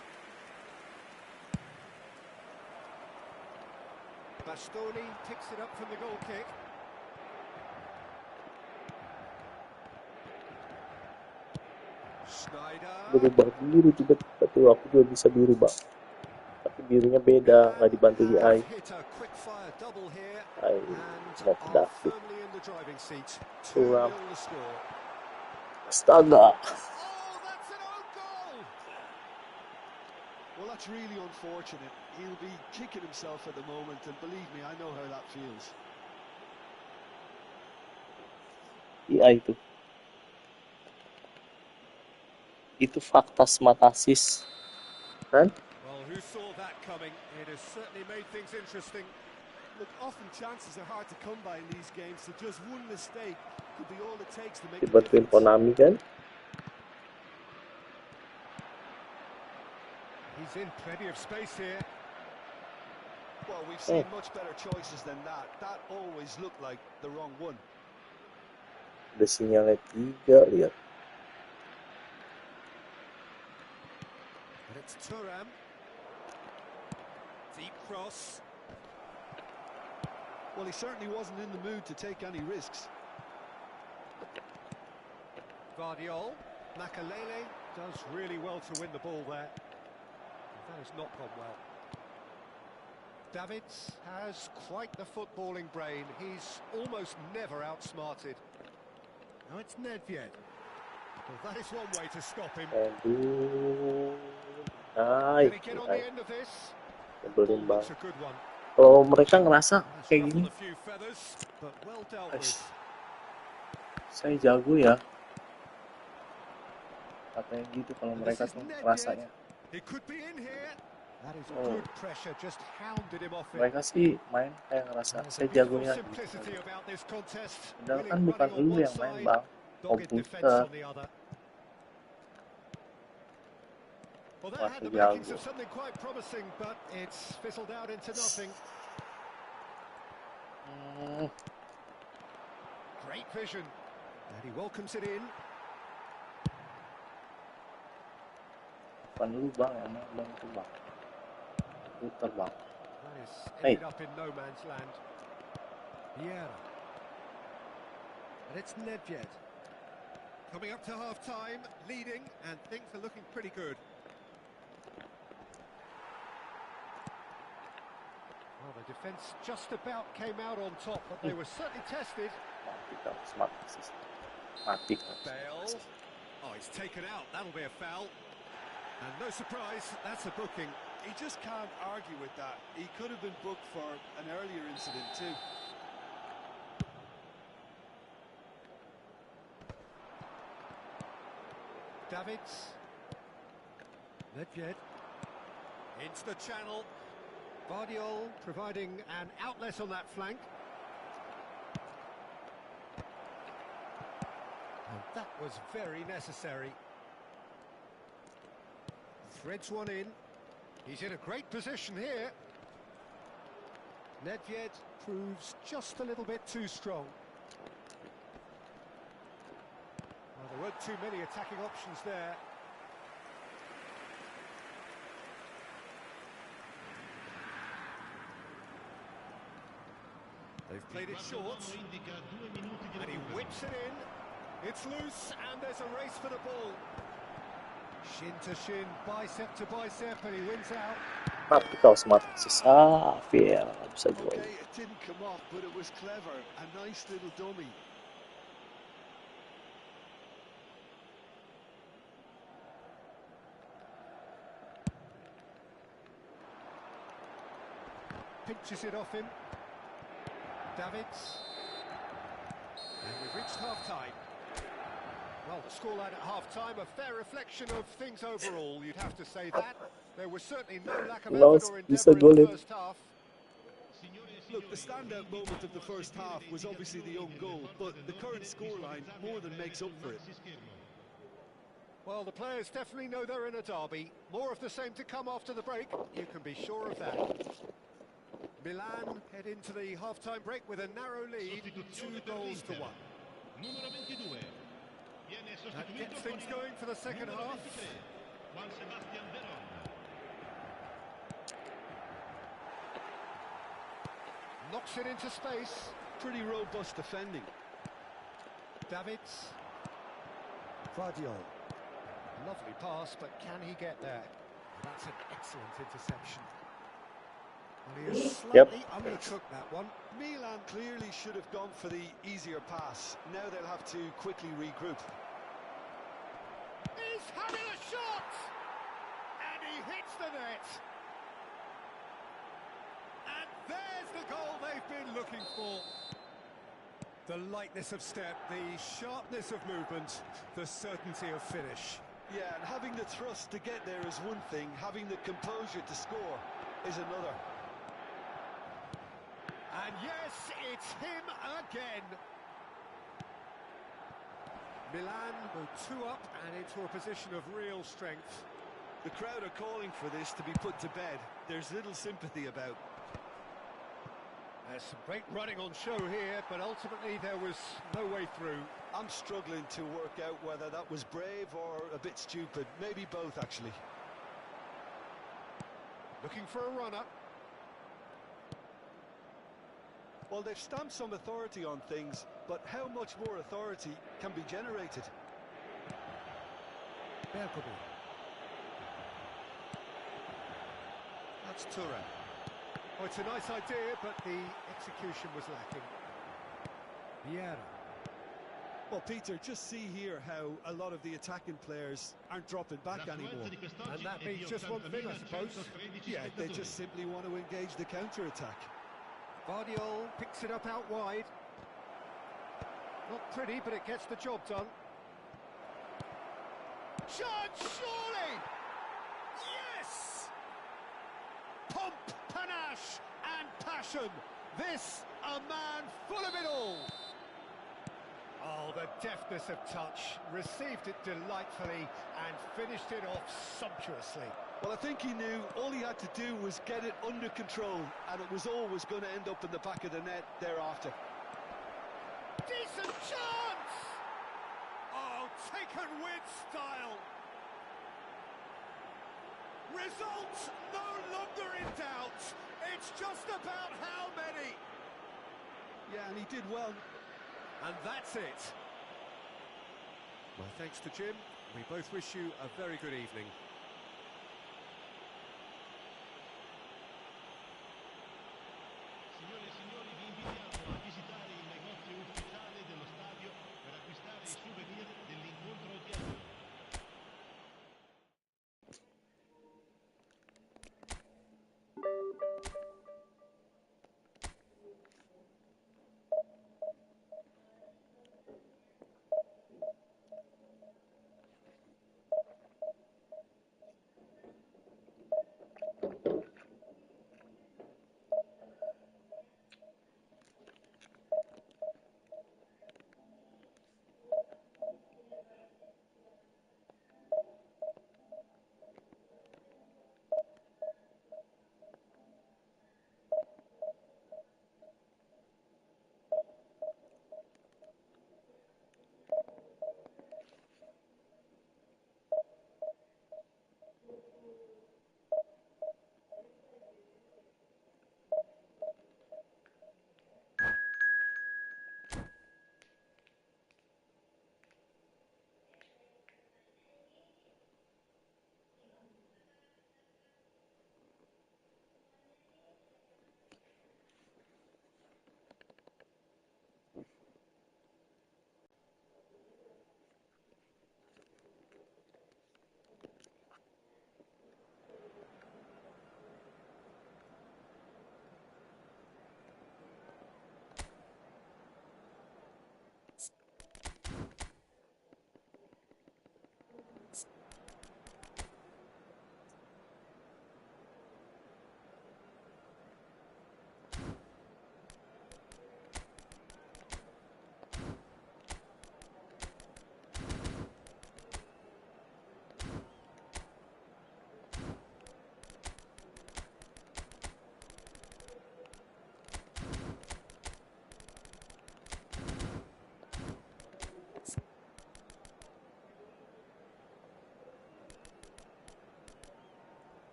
Bastoni picks it up from the goal kick. Schneider. Berubah biru tiba-tiba tuh, aku juga bisa biru bang. Tapi birunya beda, nggak dibantu Milan AI. have hit a quick fire double here AI and mau are David. firmly in the driving seat. 2-0 Suram. the score. Astaga. Oh, that's an own goal! Well, that's really unfortunate. He'll be kicking himself at the moment, and believe me, I know how that feels. AI itu. Itu fakta smart assist. Kan? Well, who saw that coming? It has certainly made things interesting. Look, often chances are hard to come by in these games, so just one mistake could be all it takes to make a Dibantuin difference. Konami kan? He's in plenty of space here. Well, we've seen much better choices than that. That always looked like the wrong one. Ada sinyalnya 3, lihat. And it's Thuram. Deep cross. Well, he certainly wasn't in the mood to take any risks. Guardiol. Makalele does really well to win the ball there. That has not gone well. Davids has quite the footballing brain. He's almost never outsmarted. Now it's Nedved. Well, that is one way to stop him. Aduh. Can he get on the end of this? Nyebelin That's banget. a good one. Kalau mereka ngerasa Has kayak gini, ruffled a few feathers, but well dealt with. saya jago ya. Katanya gitu kalau And mereka this is tuh Nedved. rasanya. He could be in here. That is Oh. good pressure, just hounded him off it. Mereka sih main kayak ngerasa There's saya a beautiful jagonya. simplicity about this contest. Padahal kan Willing bukan running on lu one yang main, side, Bang. dogged defense Komputer. on the other. Well, that Wah, had the jago. makings of something quite promising, but it's fizzled out into nothing. Great vision, and he welcomes it in. Bukan lu, Bang, yang main, Bang, itu, Bang. Putar, Bang. That is Hey. ended up in no man's land. Yeah. And it's Nedved. Coming up to half-time, leading, and things are looking pretty good. Well, the defence just about came out on top, but they were certainly tested. Mati kau, smart assist. Mati kau. Bale. Oh, he's taken out. That'll be a foul. And no surprise, that's a booking. He just can't argue with that. He could have been booked for an earlier incident too. Davids. Nedved. Into the channel. Bardiol providing an outlet on that flank. And that was very necessary. Threads one in. He's in a great position here. Nedved proves just a little bit too strong. Well, there weren't too many attacking options there. They've played it short, and he whips it in. It's loose, and there's a race for the ball. Shin to shin, bicep to bicep, and he wins out. Mati kau, smart assist. Ah, fair. Bisa gol. Okay, it didn't come off, but it was clever. A nice little dummy. Pinches it off him. Davids. And we've reached half-time. Well, the scoreline at half-time, a fair reflection of things overall, you'd have to say that. There was certainly no lack of effort or endeavour in the first half. Look, the standout moment of the first half was obviously the own goal, but the current scoreline more than makes up for it. Well, the players definitely know they're in a derby. More of the same to come after the break, you can be sure of that. Milan head into the half-time break with a narrow lead, 2-1. That gets things going for the second half. Knocks it into space. Pretty robust defending. Davids. Vardiol. Lovely pass, but can he get there? That's an excellent interception. Well, he has slightly undertook that one. Milan clearly should have gone for the easier pass. Now they'll have to quickly regroup. He's having a shot! And he hits the net. And there's the goal they've been looking for. The lightness of step, the sharpness of movement, the certainty of finish. Yeah, and having the thrust to get there is one thing, having the composure to score is another. And yes, it's him again. Milan go 2 up and into a position of real strength. The crowd are calling for this to be put to bed. There's little sympathy about. There's some great running on show here, but ultimately there was no way through. I'm struggling to work out whether that was brave or a bit stupid. Maybe both, actually. Looking for a runner. Well, they've stamped some authority on things, but how much more authority can be generated? Bergomi. That's Touré. Oh, it's a nice idea, but the execution was lacking. Vieira. Well, Peter, just see here how a lot of the attacking players aren't dropping back anymore. And that means just one thing, I suppose. Yeah, they just simply want to engage the counter-attack. Vardiol picks it up out wide. Not pretty, but it gets the job done. Shot, surely! Yes! passion. This, a man full of it all. Oh, the deftness of touch. Received it delightfully and finished it off sumptuously. Well, I think he knew all he had to do was get it under control, and it was always going to end up in the back of the net thereafter. Decent chance! Oh, taken with style. Results no longer in doubt. It's just about how many. Yeah, and he did well. And that's it. Well, thanks to Jim. We both wish you a very good evening. Signore e signori, vi invitiamo a visitare il negozio ufficiale dello stadio per acquistare i souvenir dell'incontro odierno.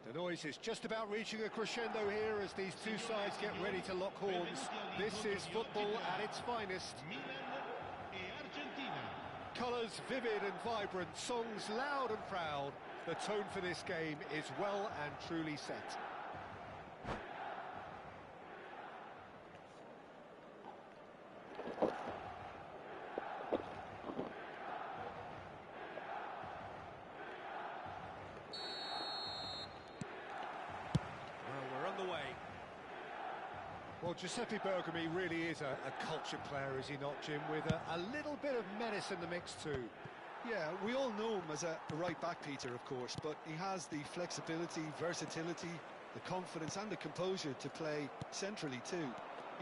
The noise is just about reaching a crescendo here as these two sides get ready to lock horns. This is football at its finest. Colours vivid and vibrant, songs loud and proud. The tone for this game is well and truly set. Well, Giuseppe Bergomi really is a cultured player, is he not, Jim, with a little bit of menace in the mix too. Yeah, we all know him as a right back, Peter, of course, but he has the flexibility, versatility, the confidence and the composure to play centrally too.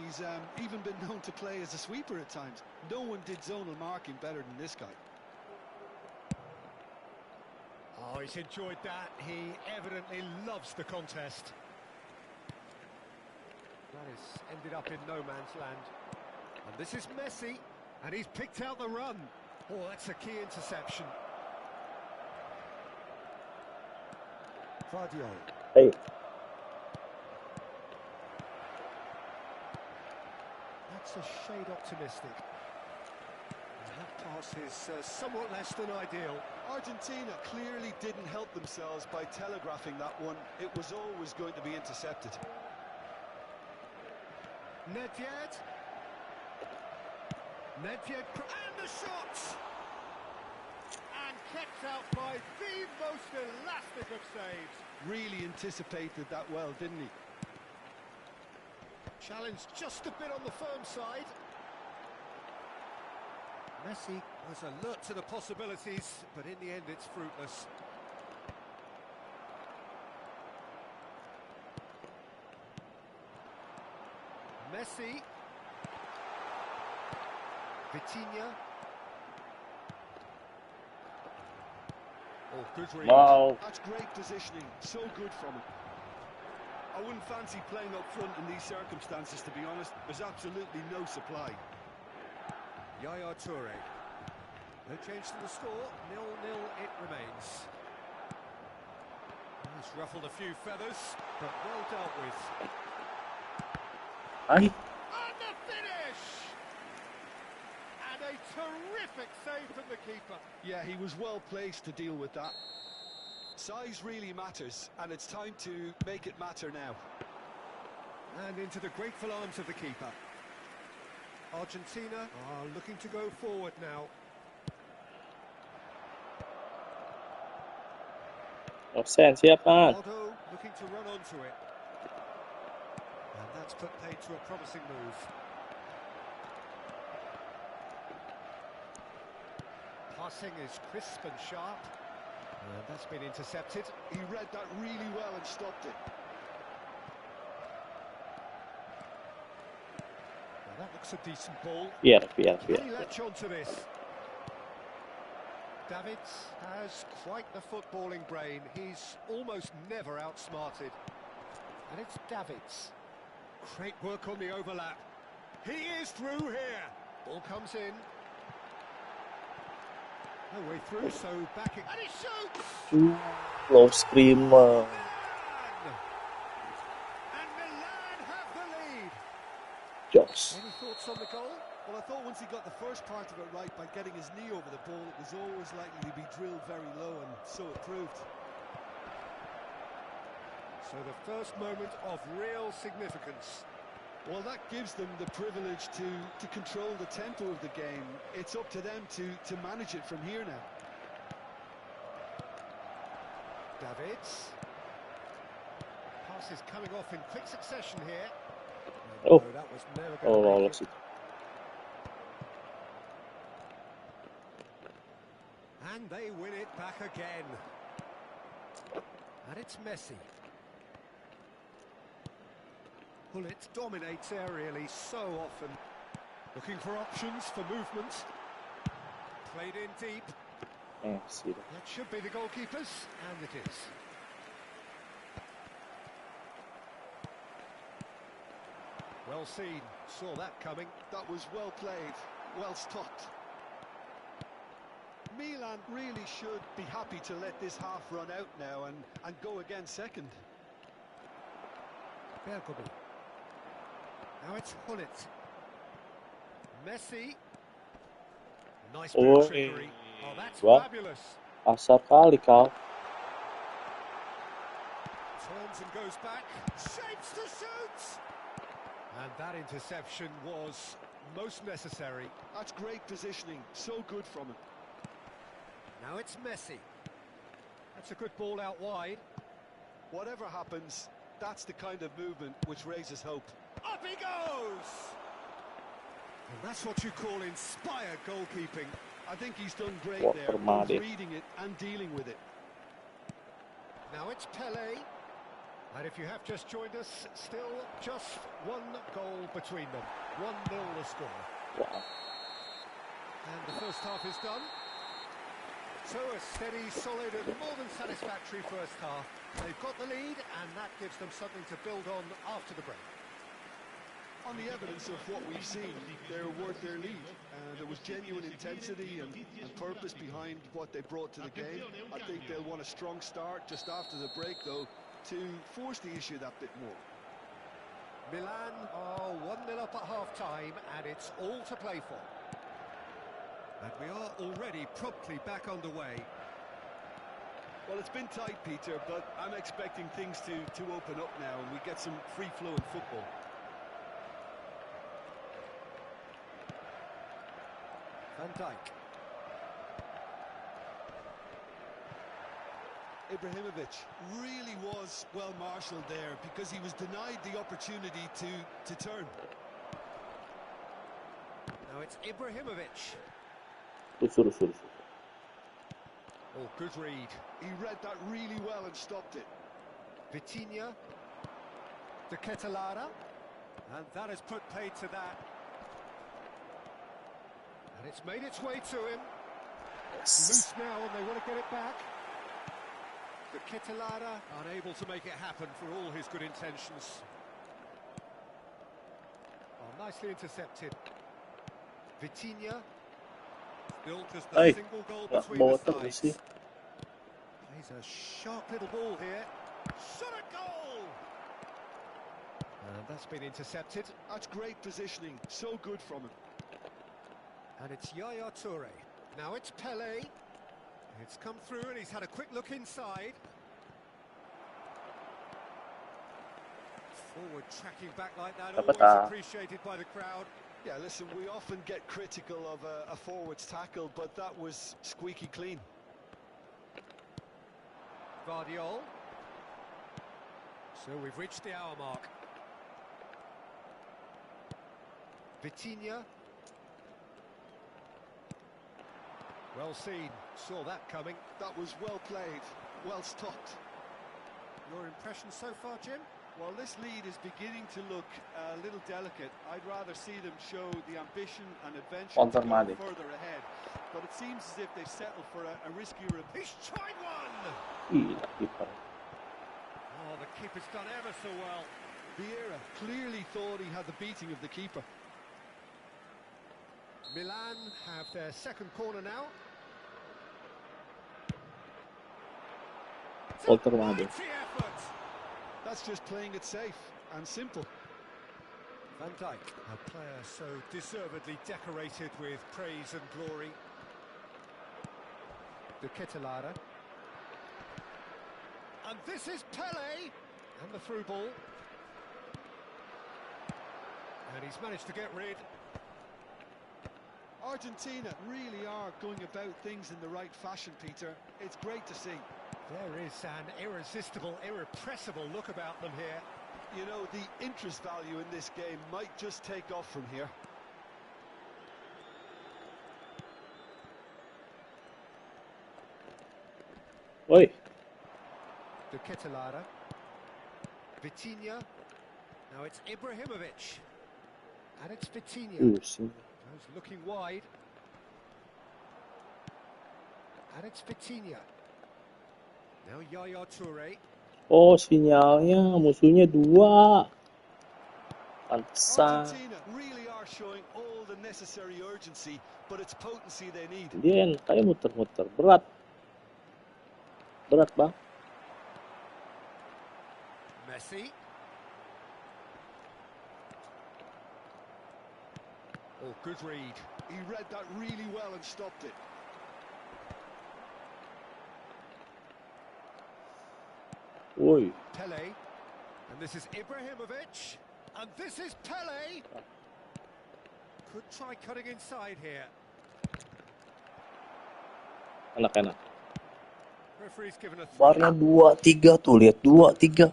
He's even been known to play as a sweeper at times. No one did zonal marking better than this guy. Oh, he's enjoyed that. He evidently loves the contest. That has ended up in no man's land. And this is Messi, and he's picked out the run. Oh, that's a key interception. Vardio. Hey, That's a shade optimistic. And that pass is somewhat less than ideal. Argentina clearly didn't help themselves by telegraphing that one. It was always going to be intercepted. Nedved. Nedved, and the shot! And kept out by the most elastic of saves. Really anticipated that well, didn't he? Challenge just a bit on the firm side. Messi was alert to the possibilities, but in the end it's fruitless. Messi. Vitinha. Oh, good read. wow. That's great positioning, so good from him. I wouldn't fancy playing up front in these circumstances, to be honest. There's absolutely no supply. Yaya Toure. No change to the score, 0-0 it remains. He's ruffled a few feathers, but well dealt with. Ay, And the finish! And a terrific save from the keeper. Yeah, he was well placed to deal with that. Size really matters, and it's time to make it matter now. And into the grateful arms of the keeper. Argentina are looking to go forward now. absent, siap kan? Aldo looking to run onto it. And that's put paid to a promising move. Passing is crisp and sharp. And that's been intercepted. He read that really well and stopped it. Now that looks a decent ball. Biar. Can he latch onto this? Davids has quite the footballing brain. He's almost never outsmarted. And it's Davids. Great work on the overlap. He is through here. Ball comes in. No way through, so back it. And he shoots! Low scream. Milan! And Milan have the lead. Jokes. Any thoughts on the goal? Well, I thought once he got the first part of it right by getting his knee over the ball, it was always likely to be drilled very low, and so it proved. So the first moment of real significance. Well, that gives them the privilege to control the tempo of the game. It's up to them to manage it from here now. Davids. Pass is coming off in quick succession here. Oh. No, that was never Oh, going to make lolos it. itu. And they win it back again. And it's Messi. Gullit dominates aerially so often. Looking for options for movement. Played in deep. See that. That should be the goalkeepers, and it is. Well seen, saw that coming. That was well played, well stopped. Milan really should be happy to let this half run out now and go again second. Bergomi. Now it's Gullit. Messi. Nice bit of Oi. trickery. Oh, that's Wah. fabulous. Asar kali kau. Turns and goes back. Shapes to shoot. And that interception was most necessary. That's great positioning, so good from him. Now it's Messi. That's a good ball out wide. Whatever happens, that's the kind of movement which raises hope. Up he goes! And that's what you call inspired goalkeeping. I think he's done great What there, a both mad. reading it and dealing with it. Now it's Pele. And if you have just joined us, still just one goal between them. 1-0 the score. Wow. And the first half is done. So a steady, solid and more than satisfactory first half. They've got the lead and that gives them something to build on after the break. On the evidence of what we've seen, they're worth their lead. There was genuine intensity and purpose behind what they brought to the game. I think they'll want a strong start just after the break, though, to force the issue that bit more. Milan are 1-0 up at half-time, and it's all to play for. And we are already promptly back underway. Well, it's been tight, Peter, but I'm expecting things to open up now and we get some free-flowing football. Van Dijk. Ibrahimovic really was well marshalled there because he was denied the opportunity to turn. Now it's Ibrahimovic. Suruh. Oh, good read. He read that really well and stopped it. Vitinha. De Ketelada. And that has put paid to that. And it's made its way to him. Yes. Loose now and they want to get it back. De Ketelada unable to make it happen for all his good intentions. Oh, nicely intercepted. Vitinha. Still just a single goal between the sides. Plays a sharp little ball here. Shot a goal! And that's been intercepted. That's great positioning. So good from him. And it's Yaya Toure. Now it's Pele. It's come through and he's had a quick look inside. Forward tracking back like that, always appreciated by the crowd. Yeah, listen, we often get critical of a forward's tackle, but that was squeaky clean. Guardiol. So we've reached the hour mark. Vitinha. Well seen, saw that coming. That was well played, well stopped. Your impression so far, Jim? Well, this lead is beginning to look a little delicate. I'd rather see them show the ambition and adventure to go further ahead. But it seems as if they've settled for a riskier approach. He's tried one! Oh, the keeper's done ever so well. Vieira clearly thought he had the beating of the keeper. Milan have their second corner now. Mighty effort! That's just playing it safe and simple. Van Dijk, a player so deservedly decorated with praise and glory. De Ketelada. And this is Pele! And the through ball. And he's managed to get rid. Argentina really are going about things in the right fashion, Peter. It's great to see. There is an irresistible, irrepressible look about them here. You know, the interest value in this game might just take off from here. Oi. De Ketelada. Vitinha. Now it's Ibrahimovic. And it's Vitinha. Goes looking wide. And it's Vitinha. Now Yaya Toure. Oh, sinyalnya musuhnya dua. Pantesan. Argentina really are showing all the necessary urgency, but it's potency they need. Dia kayak muter-muter. Berat, bang. Messi. Oh, good read. He read that really well and stopped it. Oi. Pele. And this is Ibrahimovic. And this is Pele. Could try cutting inside here. Enak-enak. Referee's given a Barnya 2-3 tuh, lihat 2-3.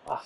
Ah.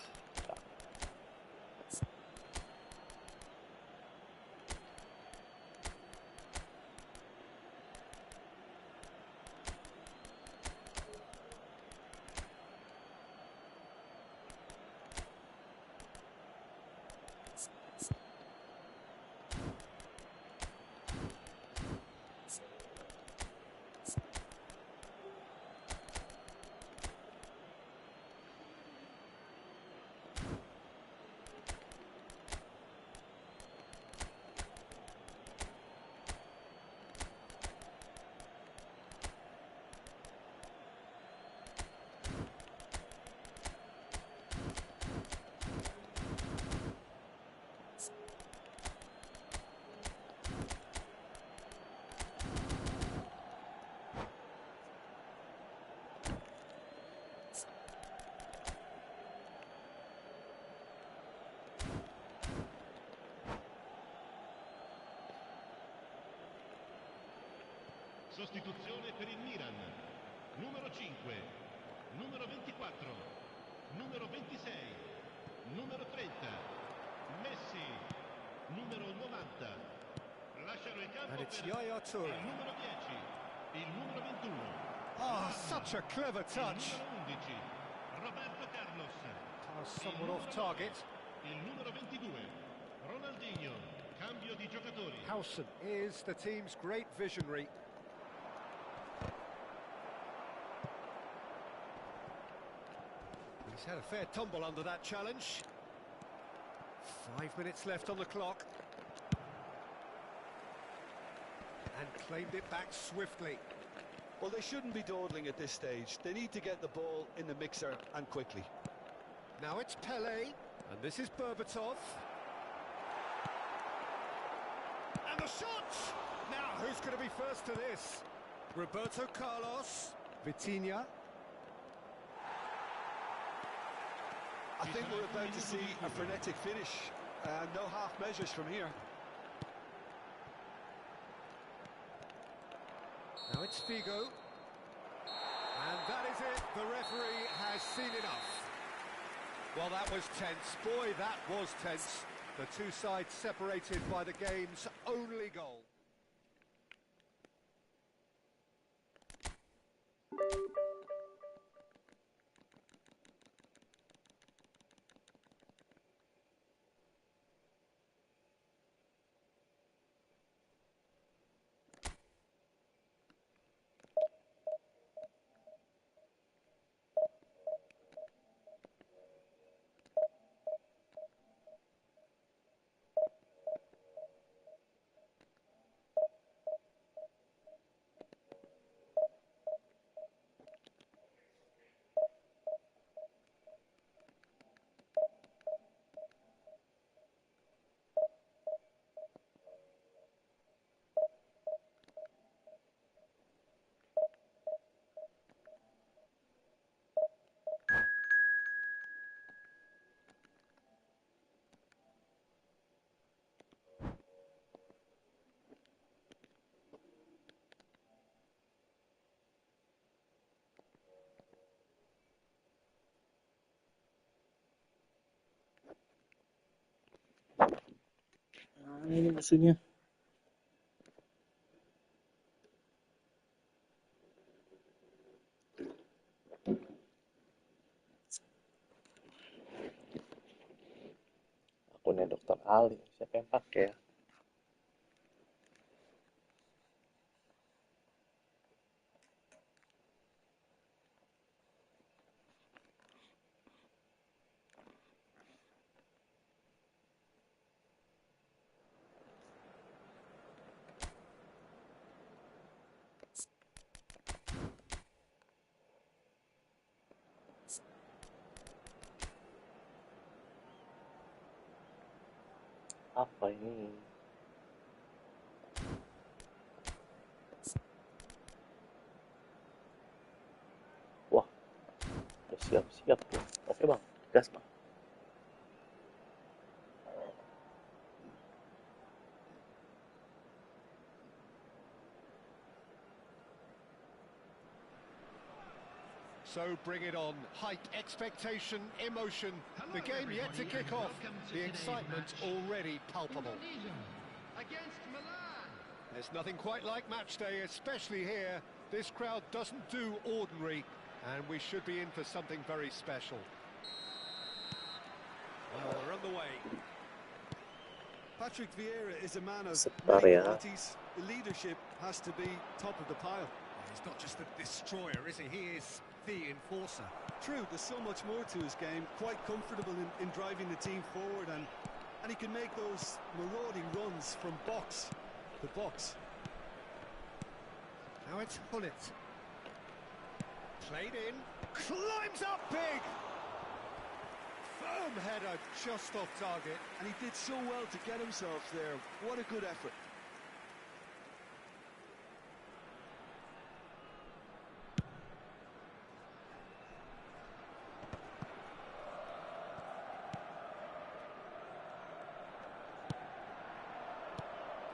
sostituzione per il Milan. Numero 5, numero 24, numero 26, numero 30, Messi, numero 90. Lasciano il campo And it's per Yaya Toure. il numero 10, il numero 21. Ah, such a clever touch. Il numero 11, Roberto Carlos. Somewhat off target. Il numero 22, Ronaldinho. Cambio di giocatori. Howson is the team's great visionary. He's had a fair tumble under that challenge. 5 minutes left on the clock. And claimed it back swiftly. Well, they shouldn't be dawdling at this stage. They need to get the ball in the mixer and quickly. Now it's Pele, and this is Berbatov. And the shot! Now, who's going to be first to this? Roberto Carlos, Vitinha. I think we're about to see a frenetic finish. No half measures from here. Now it's Figo. And that is it. The referee has seen enough. Well, that was tense. Boy, that was tense. The two sides separated by the game's only goal. Ini musuhnya. Akunnya Dokter Ali, siapa yang pakai ya? Apa ini? Wah, udah siap-siap tuh. Oke bang, gas bang. So bring it on. Hype, expectation, emotion. The game yet to kick off. The excitement already palpable. Against Milan. There's nothing quite like match day, especially here. This crowd doesn't do ordinary, and we should be in for something very special. Well, they're on the way. Patrick Vieira is a man of Sebentar many ya. qualities. The leadership has to be top of the pile. He's not just a destroyer, is he? He is the enforcer. True, there's so much more to his game. Quite comfortable in driving the team forward, and he can make those marauding runs from box to box. Now it's Hullet. Played in. Climbs up big! Firm header just off target. And he did so well to get himself there. What a good effort.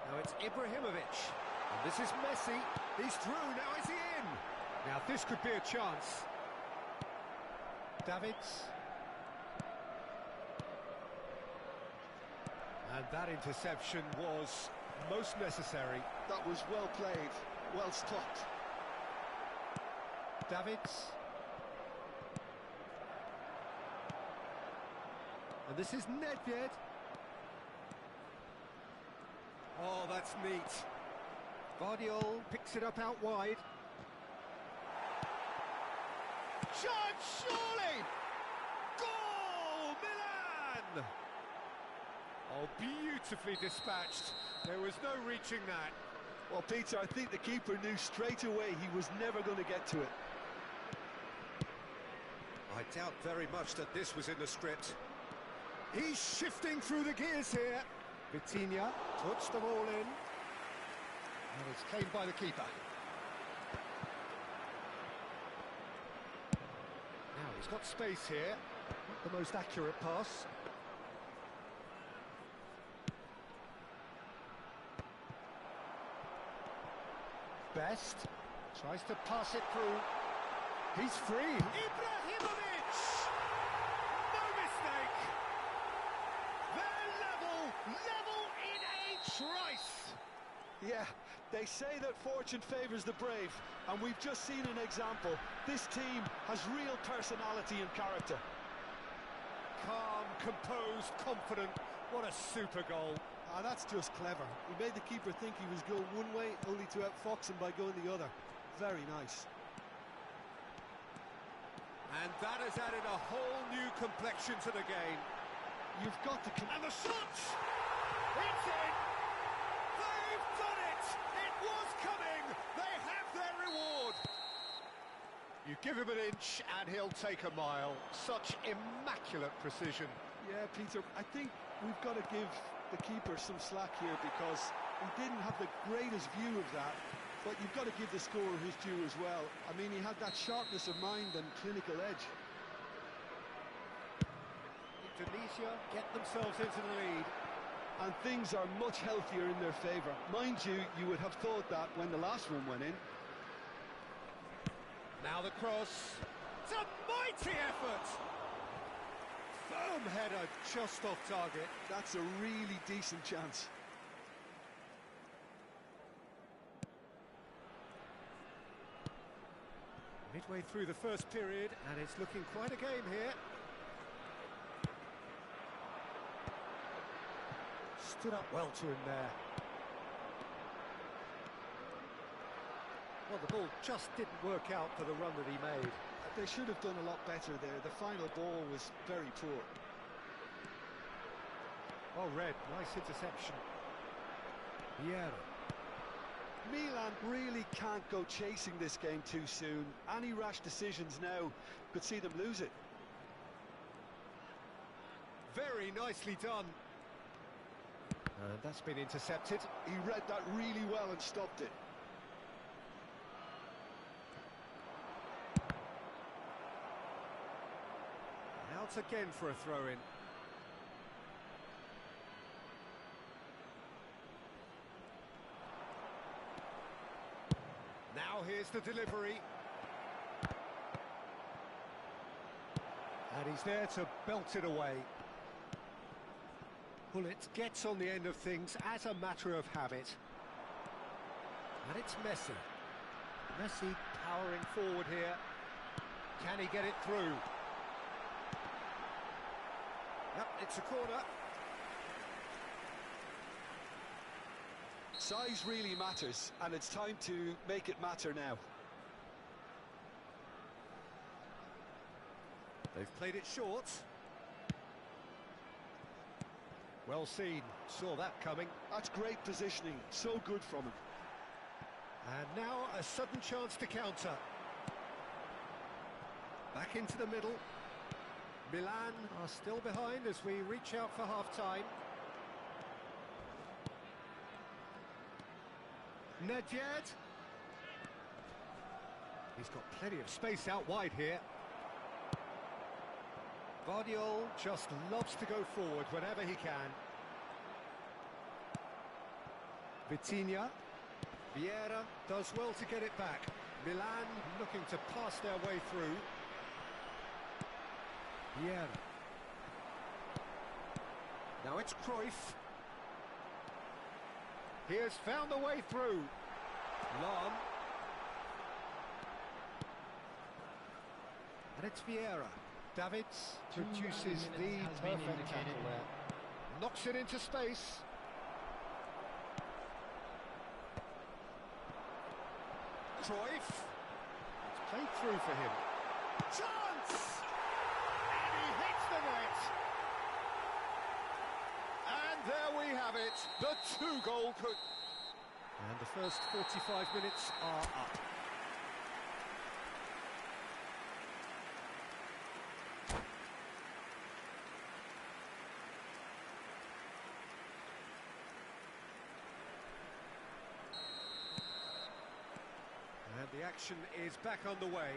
Now it's Ibrahimovic. And this is Messi. He's through. Now is he in? Now this could be a chance. Davids. And that interception was most necessary. That was well played, well stopped. Davids. And this is Nedved. Oh, that's neat. Guardiola picks it up out wide. Shot, surely! Goal, Milan! Oh, beautifully dispatched. There was no reaching that. Well, Peter, I think the keeper knew straight away he was never going to get to it. I doubt very much that this was in the script. He's shifting through the gears here. Vitinha puts the ball in. And it's claimed by the keeper. Now he's got space here. Not the most accurate pass. Best tries to pass it through. He's free. Ibrahimovic! No mistake. They're level in a trice. Yeah, they say that fortune favours the brave, and we've just seen an example. This team has real personality and character. Calm, composed, confident. What a super goal. Ah, that's just clever. He made the keeper think he was going one way, only to outfox him by going the other. Very nice. And that has added a whole new complexion to the game. You've got to... And the shot! It's in! They've done it! It was coming! They have their reward! You give him an inch and he'll take a mile. Such immaculate precision. Yeah, Peter, I think we've got to give the keeper some slack here because he didn't have the greatest view of that, but you've got to give the scorer his due as well. I mean, he had that sharpness of mind and clinical edge. Indonesia get themselves into the lead. And things are much healthier in their favour. Mind you, you would have thought that when the last one went in. Now the cross. It's a mighty effort! Firm header just off target. That's a really decent chance. Midway through the first period, and it's looking quite a game here. Stood up well to him there. Well, the ball just didn't work out for the run that he made. They should have done a lot better there. The final ball was very poor. Well read, nice interception. Yeah. Milan really can't go chasing this game too soon. Any rash decisions now could see them lose it. Very nicely done. And that's been intercepted. He read that really well and stopped it. Out again for a throw-in. Now here's the delivery. And he's there to belt it away. Bullet gets on the end of things as a matter of habit. And it's Messi. Messi powering forward here. Can he get it through? Yep, it's a corner. Size really matters, and it's time to make it matter now. They've played it short. Well seen, saw that coming. That's great positioning, so good from him. And now a sudden chance to counter. Back into the middle. Milan are still behind as we reach out for half-time. Nedved. He's got plenty of space out wide here. Guardiola just loves to go forward whenever he can. Vitinha. Vieira does well to get it back. Milan looking to pass their way through. Vieira. Now it's Cruyff. He has found a way through. Lam. And it's Vieira. Davids produces the perfect tackle there. Knocks it into space. Cruyff. It's played through for him. Chance! And he hits the net. And there we have it. The two-goal could. And the first 45 minutes are up. And the action is back on the way.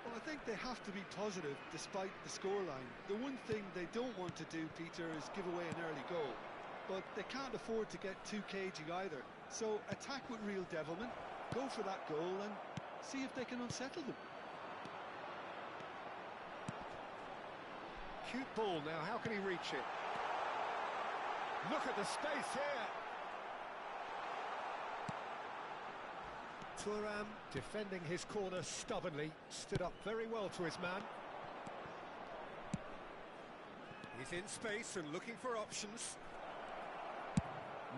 Well, I think they have to be positive despite the scoreline. The one thing they don't want to do, Peter, is give away an early goal. But they can't afford to get too cagey either. So attack with real devilment, go for that goal and see if they can unsettle them. Cute ball now, how can he reach it? Look at the space here. Thuram defending his corner stubbornly, stood up very well to his man. He's in space and looking for options.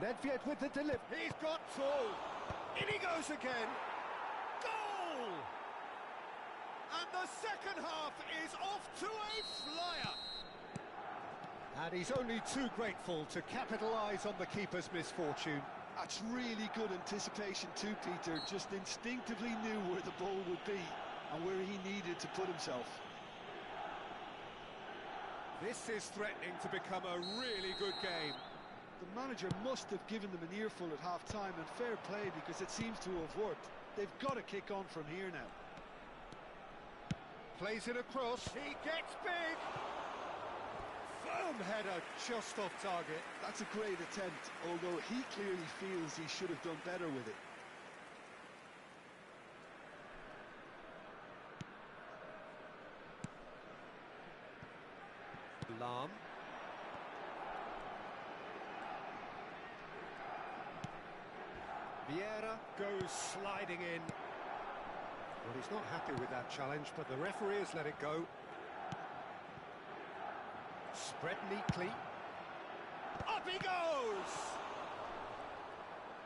Nedved with the delivery. He's got full. In he goes again. Goal! And the second half is off to a flyer. And he's only too grateful to capitalise on the keeper's misfortune. That's really good anticipation too, Peter. Just instinctively knew where the ball would be and where he needed to put himself. This is threatening to become a really good game. The manager must have given them an earful at half-time, and fair play because it seems to have worked. They've got to kick on from here now. Plays it across. He gets big. Firm header just off target. That's a great attempt, although he clearly feels he should have done better with it. Lam. Vieira goes sliding in. Well, he's not happy with that challenge, but the referee has let it go. Spread neatly. Up he goes!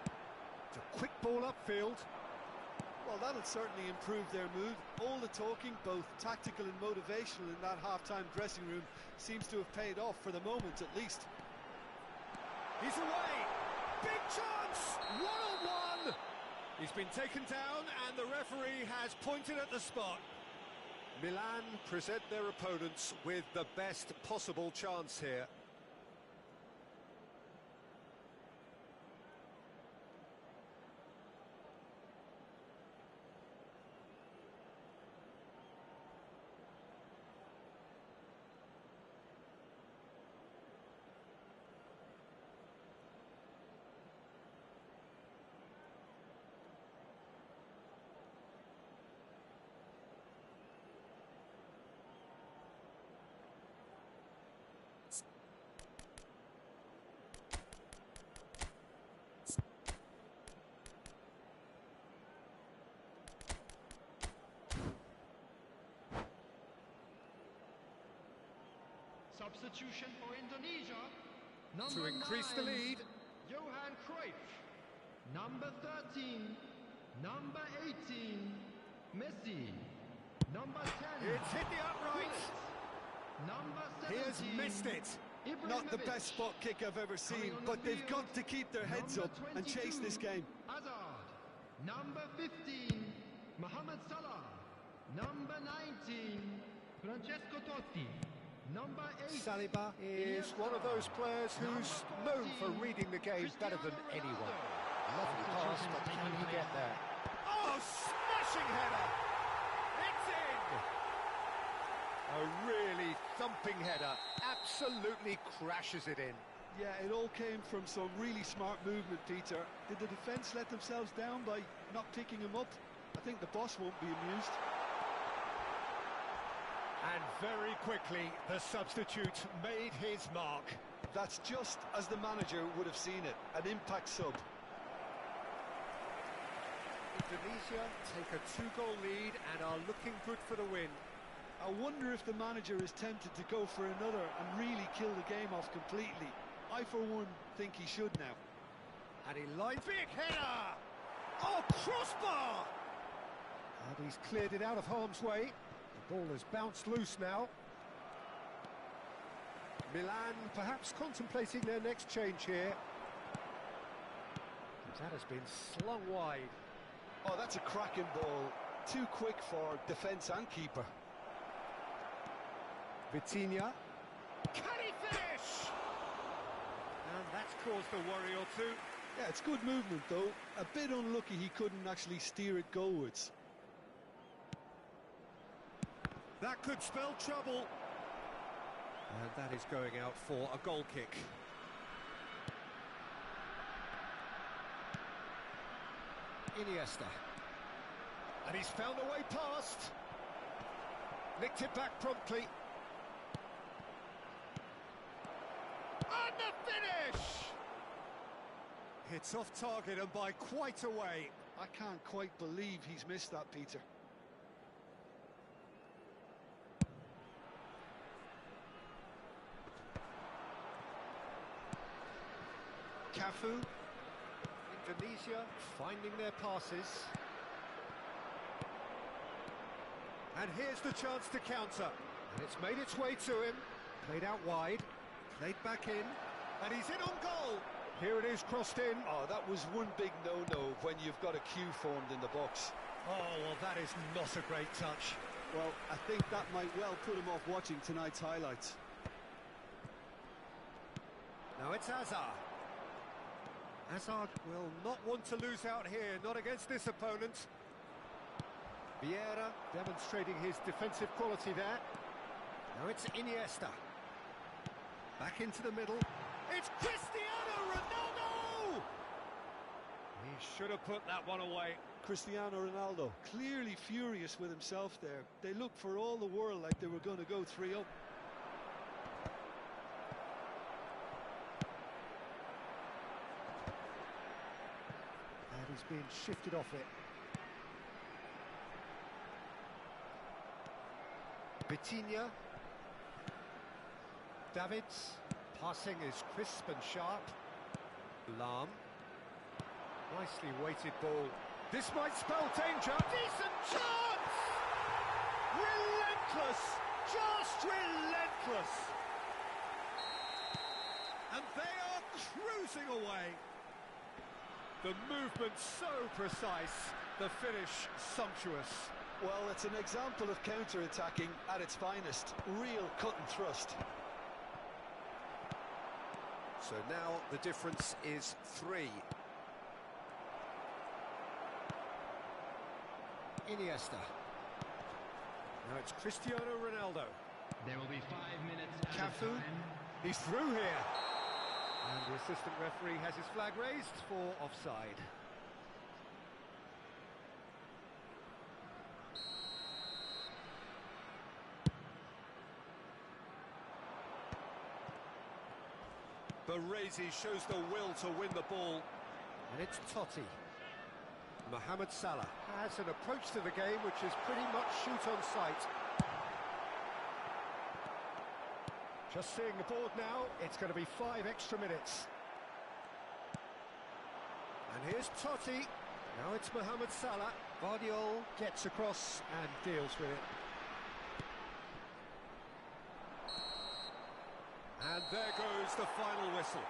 It's a quick ball upfield. Well, that'll certainly improve their mood. All the talking, both tactical and motivational, in that half-time dressing room seems to have paid off for the moment, at least. He's away! Big chance! One-on-one! He's been taken down and the referee has pointed at the spot. Milan present their opponents with the best possible chance here. Substitution for Indonesia. To increase the lead. Johan Cruyff. Number 13. Number 18. Messi. Number 10. It's hit the upright. Number 17. He has missed it. Not the best spot kick I've ever seen, but they've got to keep their heads up and chase this game. Hazard. Number 15. Mohamed Salah. Number 19. Francesco Totti. Number 8. Saliba is one of those players who's known for reading the game better than anyone. Lovely pass, but can he get there? Oh, smashing header! It's in! A really thumping header, absolutely crashes it in. Yeah, it all came from some really smart movement, Peter. Did the defence let themselves down by not picking him up? I think the boss won't be amused. And very quickly, the substitute made his mark. That's just as the manager would have seen it, an impact sub. Indonesia take a 2-goal lead and are looking good for the win. I wonder if the manager is tempted to go for another and really kill the game off completely. I, for one, think he should now. And he lines big header! Oh, crossbar! And he's cleared it out of harm's way. The ball has bounced loose now. Milan perhaps contemplating their next change here. That has been slung wide. Oh, that's a cracking ball. Too quick for defence and keeper. Vitinha. Can he finish? And that's caused a worry or two. Yeah, it's good movement, though. A bit unlucky he couldn't actually steer it goalwards. That could spell trouble. And that is going out for a goal kick. Iniesta. And he's found a way past. Nicked it back promptly. And the finish! It's off target and by quite a way. I can't quite believe he's missed that, Peter. Cafu. Indonesia finding their passes. And here's the chance to counter. And it's made its way to him. Played out wide. Played back in. And he's in on goal. Here it is, crossed in. Oh, that was one big no-no when you've got a queue formed in the box. Oh, well, that is not a great touch. Well, I think that might well put him off watching tonight's highlights. Now it's Hazard. Hazard will not want to lose out here, not against this opponent. Vieira demonstrating his defensive quality there. Now it's Iniesta. Back into the middle. It's Cristiano Ronaldo! He should have put that one away. Cristiano Ronaldo, clearly furious with himself there. They looked for all the world like they were going to go 3-up. And he's being shifted off it. Vitinha. Davids. Passing is crisp and sharp. Lam. Nicely weighted ball. This might spell danger. Decent chance! Relentless! Just relentless! And they are cruising away. The movement so precise, the finish sumptuous. Well, it's an example of counter-attacking at its finest. Real cut and thrust. So now the difference is 3. Iniesta. Now it's Cristiano Ronaldo. There will be 5 minutes. Cafu. He's through here. And the assistant referee has his flag raised for offside. Baresi shows the will to win the ball. And it's Totti. Mohamed Salah has an approach to the game which is pretty much shoot on sight. Just seeing the board now, it's going to be 5 extra minutes. And here's Totti. Now it's Mohamed Salah. Guardiola gets across and deals with it. And there goes the final whistle.